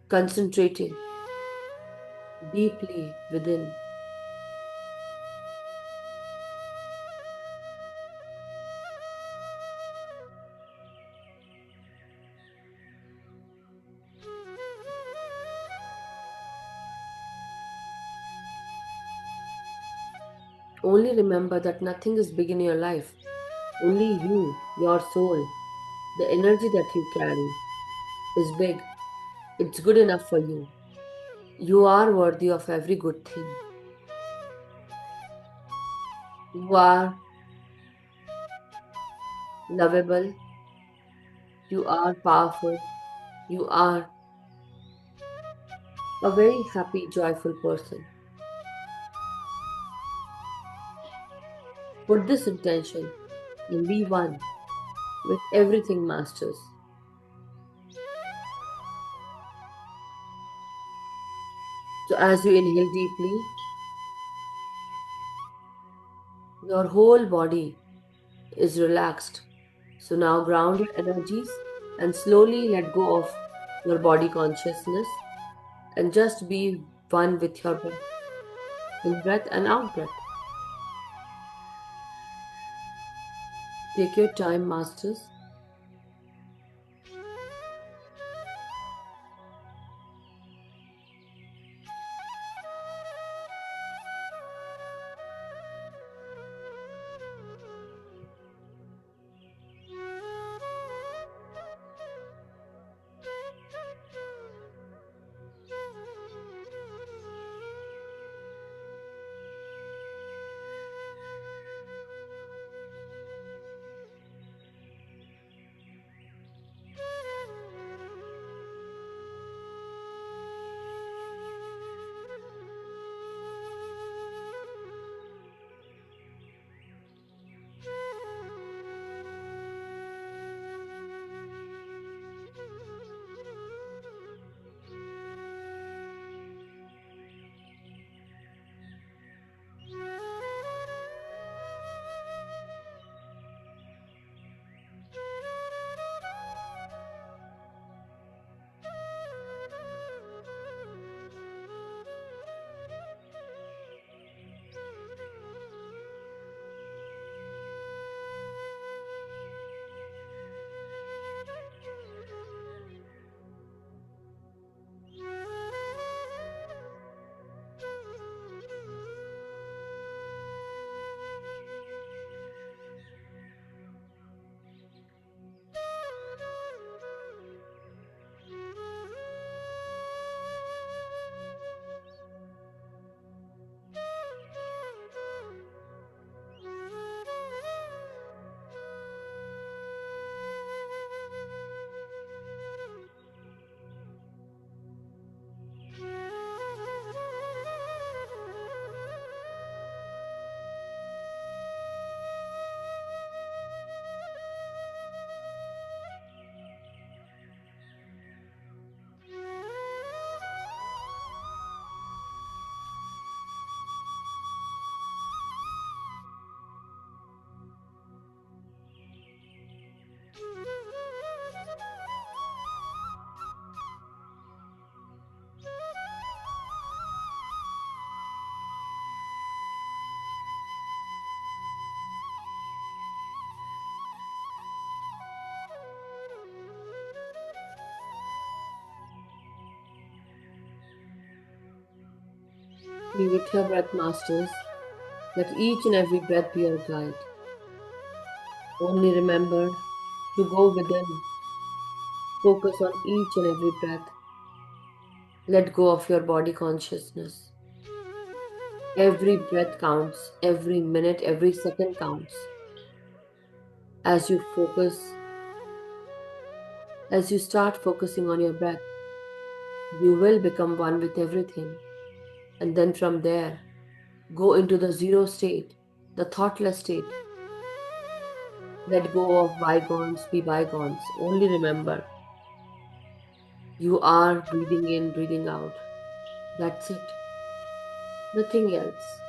concentrating deeply within. Only remember that nothing is big in your life. Only you, your soul, the energy that you carry is big. It's good enough for you. You are worthy of every good thing. You are lovable. You are powerful. You are a very happy, joyful person. Put this intention and be one with everything, masters. So, as you inhale deeply, your whole body is relaxed. So, now ground your energies and slowly let go of your body consciousness and just be one with your breath, in breath and out breath. Take your time, masters. Be with your breath, masters. Let each and every breath be your guide. Only remember to go within. Focus on each and every breath. Let go of your body consciousness. Every breath counts, every minute, every second counts. As you focus, as you start focusing on your breath, you will become one with everything. And then from there, go into the zero state, the thoughtless state. Let go of bygones, be bygones. Only remember, you are breathing in, breathing out. That's it. Nothing else.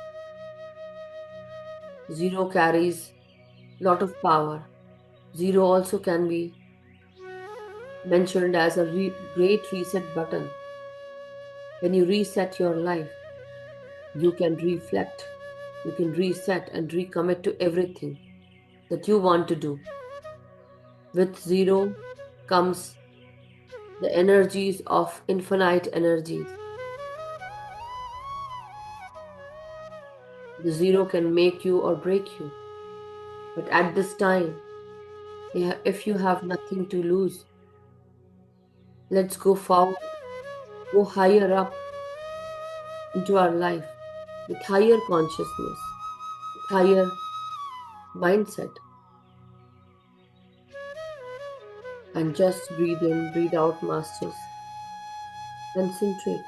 Zero carries lot of power. Zero also can be mentioned as a great reset button. When you reset your life, you can reflect, you can reset and recommit to everything that you want to do. With zero comes the energies of infinite energies. The zero can make you or break you. But at this time, if you have nothing to lose, let's go forward. go higher up into our life with higher consciousness, with higher mindset, and just breathe in, breathe out, masters. Concentrate.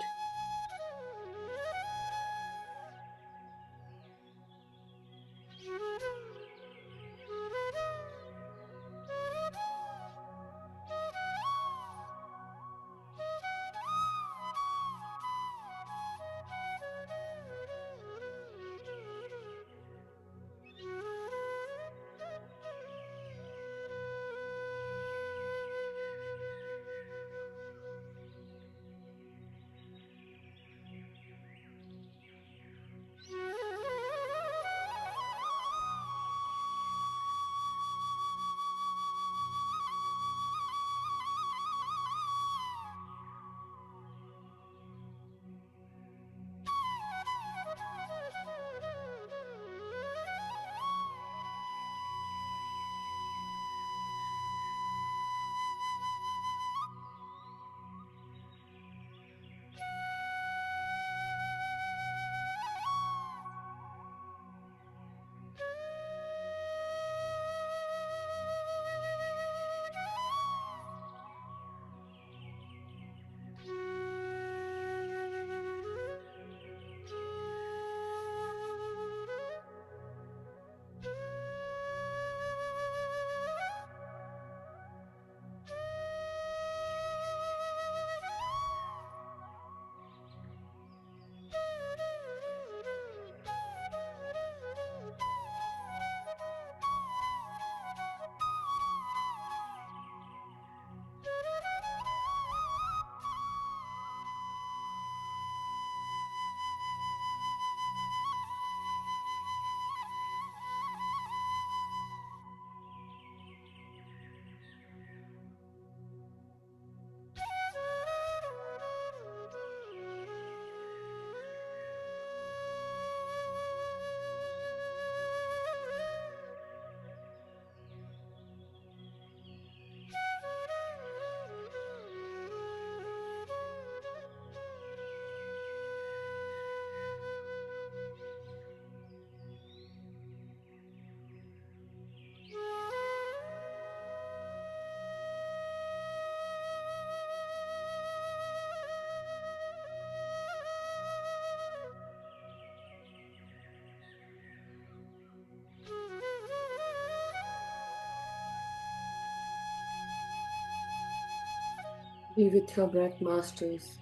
Be with your breath, masters.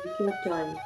Take your time.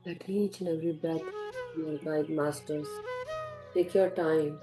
At each and every breath, dear guide masters, take your time.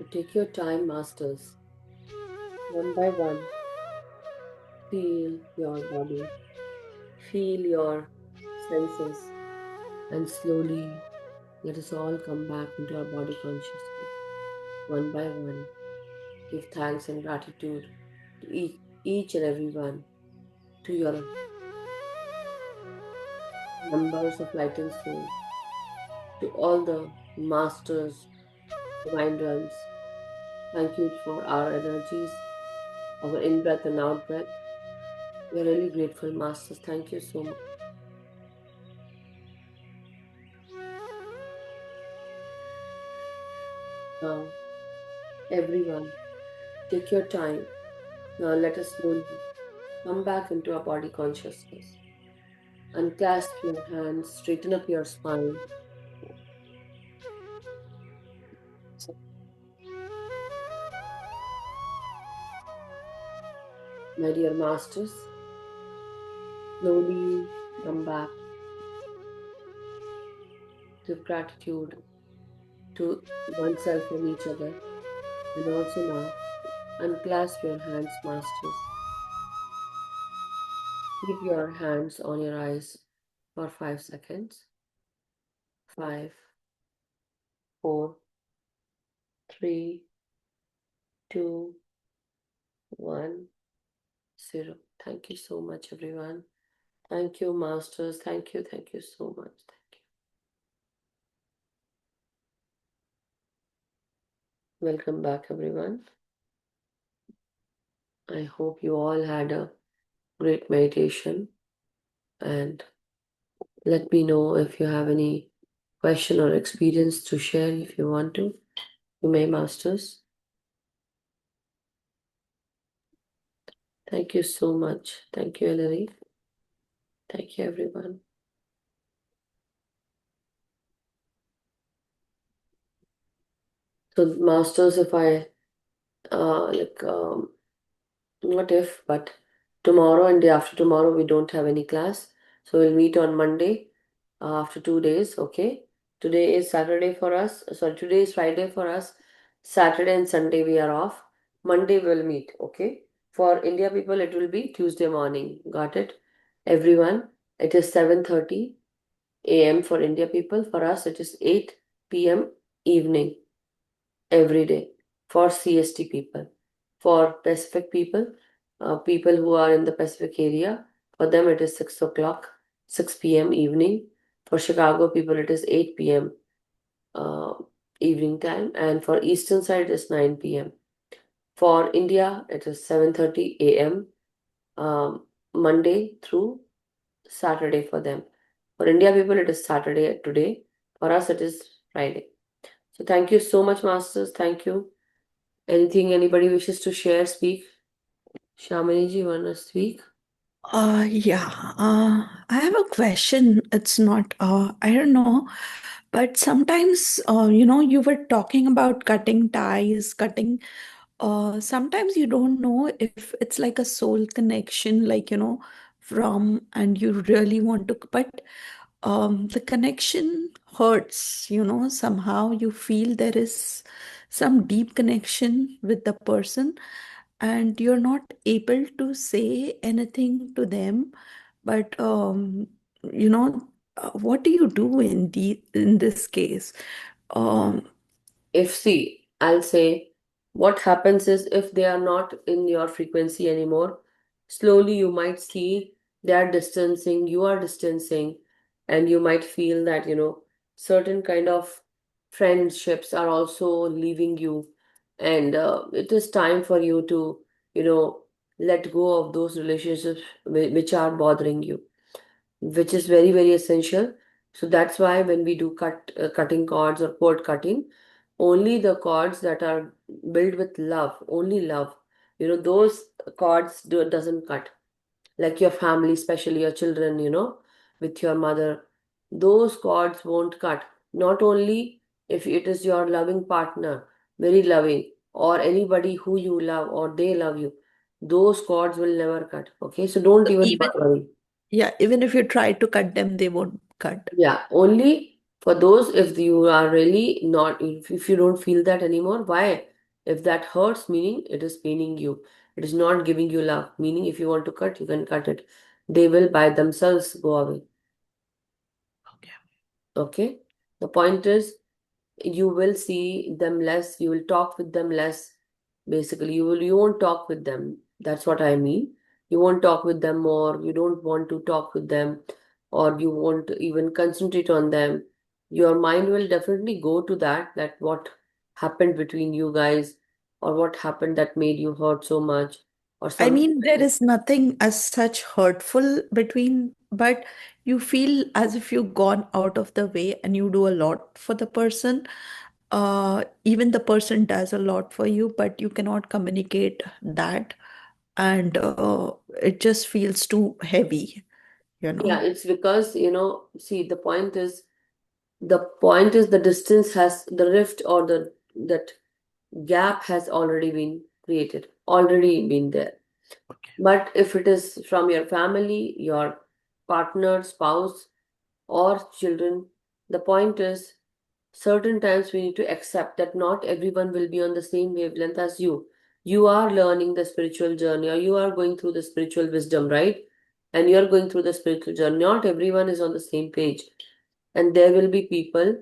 Take your time, masters. One by one, feel your body, feel your senses, and slowly let us all come back into our body consciousness. One by one, give thanks and gratitude to each and every one, to your members of Light and Soul, to all the masters, divine realms. Thank you for our energies, our in breath and out breath. We are really grateful, masters. Thank you so much. Now, everyone, take your time. Now, let us slowly come back into our body consciousness. Unclasp your hands, straighten up your spine. My dear masters, slowly come back. Give gratitude to oneself and each other. And also now, unclasp your hands, masters. Keep your hands on your eyes for 5 seconds. 5, 4, 3, 2, 1, 0. Thank you so much, everyone. Thank you, masters. Thank you so much. Thank you. Welcome back, everyone. I hope you all had a great meditation, and let me know if you have any question or experience to share if you want to. You may, masters. Thank you so much. Thank you, Ellery. Thank you, everyone. So, masters, if I like not if, but tomorrow and day after tomorrow we don't have any class. So we'll meet on Monday after 2 days. Okay. Today is Saturday for us. Sorry, today is Friday for us. Saturday and Sunday we are off. Monday we'll meet. Okay. For India people, it will be Tuesday morning. Got it? Everyone, it is 7:30 a.m. for India people. For us, it is 8 p.m. evening every day for CST people. For Pacific people, people who are in the Pacific area, for them it is 6 o'clock, 6 p.m. evening. For Chicago people, it is 8 p.m. Uh, evening time. And for Eastern side, it is 9 p.m. For India, it is 7:30 a.m. Monday through Saturday for them. For India people, it is Saturday today. For us, it is Friday. So thank you so much, masters. Thank you. Anything anybody wishes to share, speak? Shamini ji, wanna speak? Yeah, I have a question. It's not, I don't know, but sometimes, you were talking about cutting ties, sometimes you don't know if it's like a soul connection, like, from, and you really want to, but the connection hurts, somehow you feel there is some deep connection with the person and you're not able to say anything to them, but you know what do you do in this case? um If, see, I'll say what happens is if they are not in your frequency anymore, slowly you might see they are distancing, you are distancing, and you might feel that, certain kind of friendships are also leaving you. And it is time for you to, let go of those relationships which are bothering you, which is very, very essential. So that's why when we do cutting cords or cord cutting, only the cords that are built with love, only love, those cords doesn't cut. Like your family, especially your children, with your mother, those cords won't cut. Not only if it is your loving partner, very loving, or anybody who you love or they love you, those cords will never cut. Okay, so don't so even even worry. Yeah, even if you try to cut them, they won't cut. Yeah, only for those if you are really not, if you don't feel that anymore. Why? If that hurts, meaning it is paining you. It is not giving you love. Meaning if you want to cut, you can cut it. They will by themselves go away. Okay. Okay? The point is, you will see them less, you will talk with them less. Basically, you won't talk with them. That's what I mean. You won't talk with them more, you don't want to talk with them, or you won't even concentrate on them. Your mind will definitely go to that what happened between you guys, or what happened that made you hurt so much, or I something mean, like there that. is nothing as such hurtful between, but you feel as if you've gone out of the way and you do a lot for the person. Even the person does a lot for you, but you cannot communicate that. And it just feels too heavy, you Yeah, know. it's because, see, the point is the distance has the rift, or the that gap has already been created, already been there. Okay. But if it is from your family, your partner, spouse, or children, the point is, certain times we need to accept that not everyone will be on the same wavelength as you. You are learning the spiritual journey, or you are going through the spiritual wisdom, right? And you are going through the spiritual journey. Not everyone is on the same page. And there will be people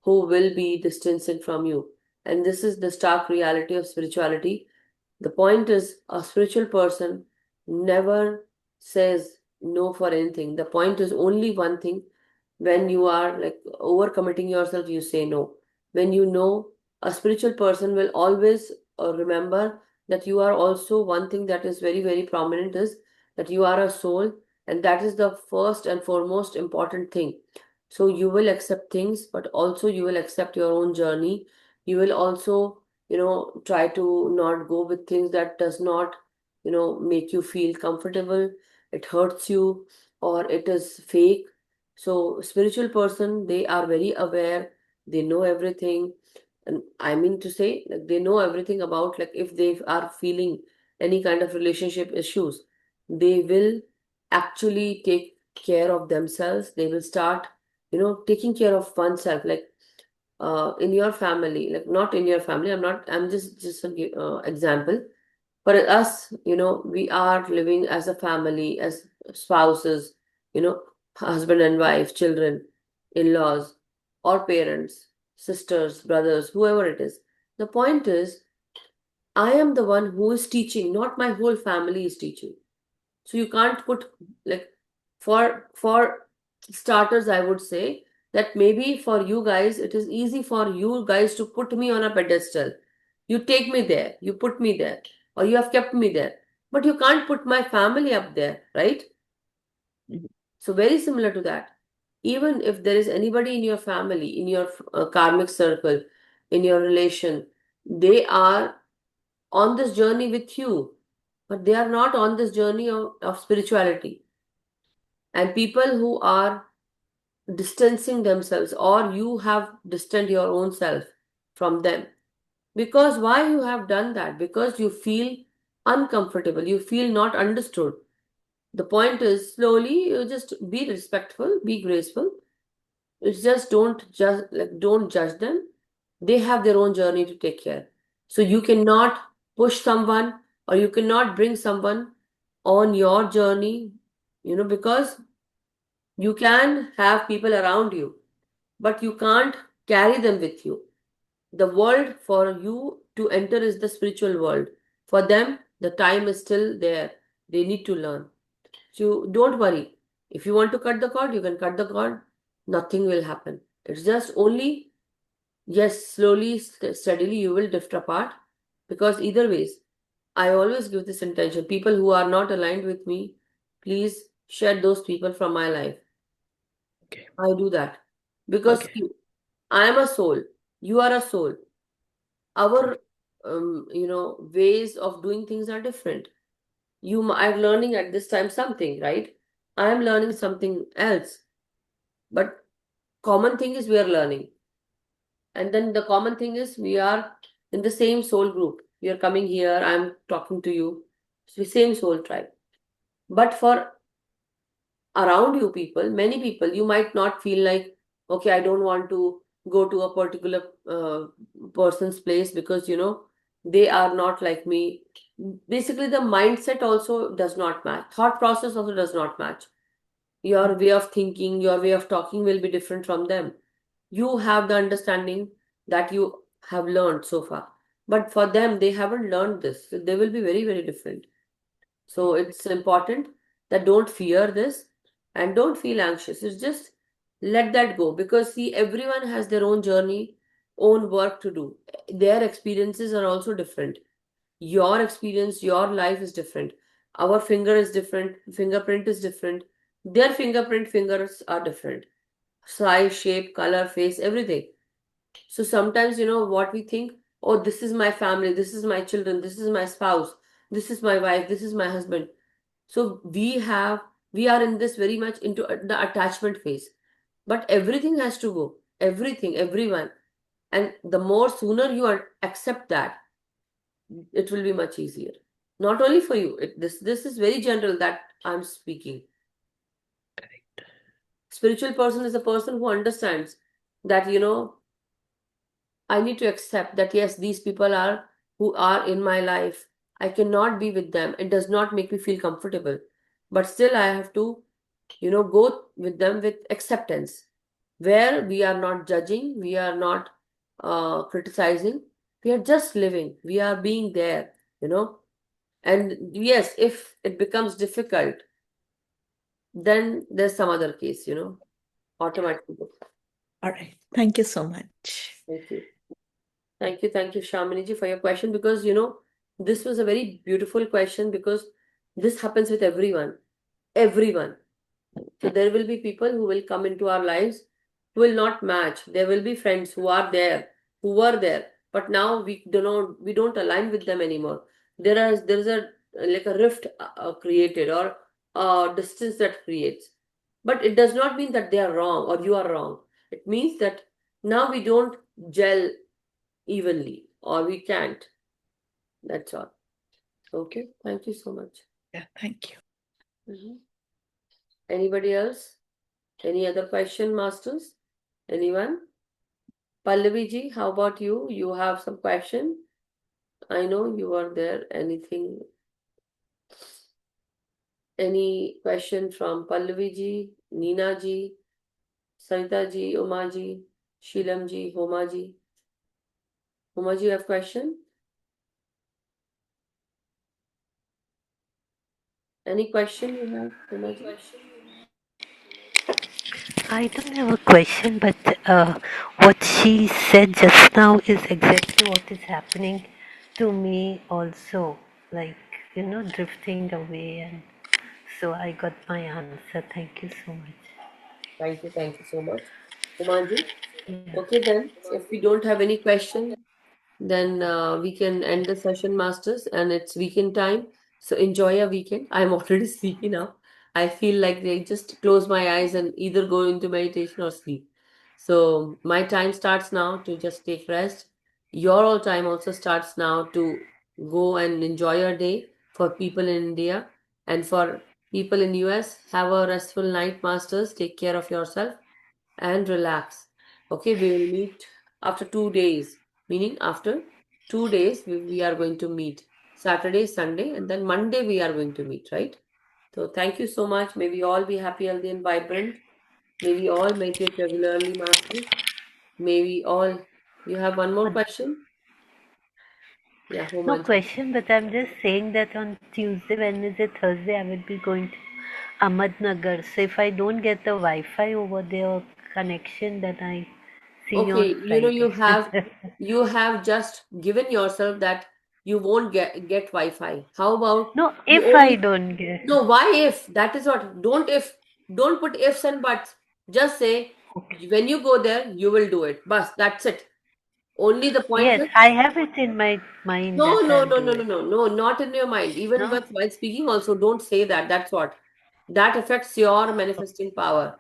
who will be distancing from you. And this is the stark reality of spirituality. The point is, a spiritual person never says no for anything. The point is only one thing: when you are like overcommitting yourself, you say no. When you know, a spiritual person will always remember that you are also one thing that is very, very prominent is that you are a soul, and that is the first and foremost important thing. So you will accept things, but also you will accept your own journey. You will also, try to not go with things that does not, make you feel comfortable. It hurts you, or it is fake. So spiritual person, they are very aware. They know everything. And I mean to say, like, they know everything about, like, if they are feeling any kind of relationship issues, they will actually take care of themselves. They will start, taking care of oneself. Like, in your family, like, not in your family, I'm just an example. For us, we are living as a family, as spouses, husband and wife, children, in-laws, or parents, sisters, brothers, whoever it is. The point is, I am the one who is teaching, not my whole family is teaching. So you can't put, like, for starters, I would say that maybe for you guys it is easy for you guys to put me on a pedestal. You take me there, you put me there, or you have kept me there. But you can't put my family up there, right? Mhm. So very similar to that. Even if there is anybody in your family, in your karmic circle, in your relation, they are on this journey with you, but they are not on this journey of spirituality. And people who are distancing themselves, or you have distanced your own self from them, because why you have done that? Because you feel uncomfortable, you feel not understood. The point is, slowly you just be respectful, be graceful. It's just don't judge them. They have their own journey to take care. So you cannot push someone, or you cannot bring someone on your journey, because you can have people around you, but you can't carry them with you. The world for you to enter is the spiritual world. For them, the time is still there. They need to learn. So don't worry. If you want to cut the cord, you can cut the cord. Nothing will happen. It's just only, yes, slowly, steadily, you will drift apart. Because either ways, I always give this intention. People who are not aligned with me, please shed those people from my life. Okay. I do that. Because Okay. see, I am a soul. You are a soul. Our ways of doing things are different. I'm learning at this time something, right? I am learning something else. But common thing is we are learning. And then the common thing is we are in the same soul group. You are coming here, I'm talking to you. It's the same soul tribe. But for around you people, many people, you might not feel like, okay, I don't want to go to a particular person's place, because They are not like me. Basically, the mindset also does not match. Thought process also does not match. Your way of thinking, your way of talking will be different from them. You have the understanding that you have learned so far. But for them, they haven't learned this. So they will be very, very different. So it's important that don't fear this and don't feel anxious. It's just let that go, because see, everyone has their own journey, own work to do. Their experiences are also different. Your experience, your life is different. Our finger is different, fingerprint is different. Their fingerprint fingers are different. Size, shape, color, face, everything. So sometimes, what we think, oh, this is my family, this is my children, this is my spouse, this is my wife, this is my husband. So we are in this very much into the attachment phase. But everything has to go. Everything, everyone. And the more sooner you accept that, it will be much easier. Not only for you. This is very general that I'm speaking. Spiritual person is a person who understands that, I need to accept that yes, these people are who are in my life. I cannot be with them. It does not make me feel comfortable. But still I have to, go with them with acceptance, where we are not judging, we are not criticizing, we are just living, we are being there, And yes, if it becomes difficult, then there's some other case, automatically. All right. Thank you so much. Thank you. Thank you, Shaminiji, for your question, because this was a very beautiful question, because this happens with everyone. Everyone. So there will be people who will come into our lives who will not match. There will be friends who are there, who were there, but now we don't align with them anymore. There is a like a rift created, or a distance that creates. But it does not mean that they are wrong or you are wrong. It means that now we don't gel evenly, or we can't. That's all. Okay. Thank you so much. Yeah, thank you. Mhm. Anybody else? Any other question, masters? Anyone? Pallavi ji, how about you? You have some question? I know you are there. Any question from Pallavi ji, Neena ji, Sarita ji, Uma ji, Sheelam ji, Homa ji? Homa ji, you have question? Any question you have, Homa ji? I don't have a question, but what she said just now is exactly what is happening to me also. Like, drifting away. And so I got my answer. Thank you so much. Thank you so much. Homa ji? Yeah. Okay, then, if we don't have any question, then we can end the session, masters, and it's weekend time. So enjoy your weekend. I'm already sleepy now. I feel like they just close my eyes and either go into meditation or sleep. So my time starts now to just take rest. Your all time also starts now to go and enjoy your day. For people in India and for people in US, have a restful night, masters. Take care of yourself and relax. Okay, we will meet after 2 days, meaning after 2 days, we are going to meet Saturday, Sunday, and then Monday we are going to meet, right? So, thank you so much. May we all be happy, healthy, and vibrant. May we all meditate regularly, Masters. May we all. You have one more question? Yeah, No Homanji. question, but I'm just saying that on Tuesday, Wednesday, Thursday, I will be going to Ahmednagar. So if I don't get the Wi-Fi over there or connection, then I see you Okay, on you Friday. have just given yourself that you won't get Wi-Fi. How about No, you if I only. don't get. No, why if? That is what. Don't if. Don't put ifs and buts. Just say Okay. when you go there, you will do it. Bas, that's it. Only the point Yes, is I have it in my mind no, that no, I'll no, do no, no, it. no, no, not in your mind. Even No? while speaking, also don't say that. That's what. That affects your manifesting power.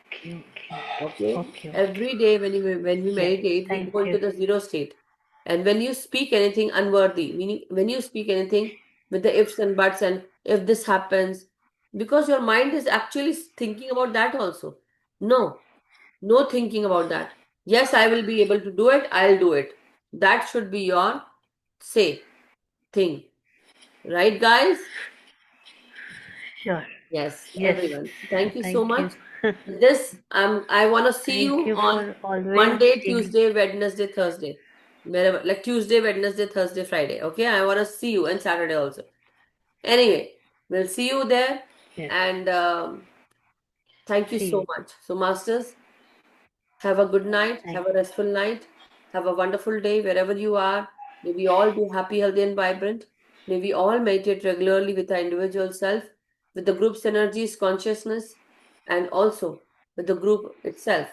Okay, okay. Okay. Okay, okay. Every day when we Yes, meditate, we thank go into you. the zero state. And when you speak anything unworthy, meaning when you speak anything with the ifs and buts and if this happens, because your mind is actually thinking about that also. No, no thinking about that. Yes, I will be able to do it, I'll do it. That should be your thing. Right, guys? Sure. Yes, Yes. everyone. Thank you so Thank much. you. This I want to see Thank you you on for always Monday, being. Tuesday, Wednesday, Thursday. Wherever, like Tuesday, Wednesday, Thursday, Friday. Okay, I want to see you, and Saturday also. Anyway, we'll see you there. Yes. And thank you See so you. much. So, masters, have a good night. Thank Have a restful night. Have a wonderful day wherever you are. May we all be happy, healthy, and vibrant. May we all meditate regularly with our individual self, with the group's energies, consciousness, and also with the group itself.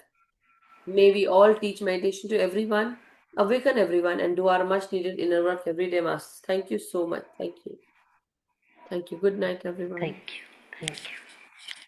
May we all teach meditation to everyone, awaken everyone, and do our much needed inner work every day, Masters. Thank you so much. Thank you. Thank you. Good night, everyone. Thank you. Thank you.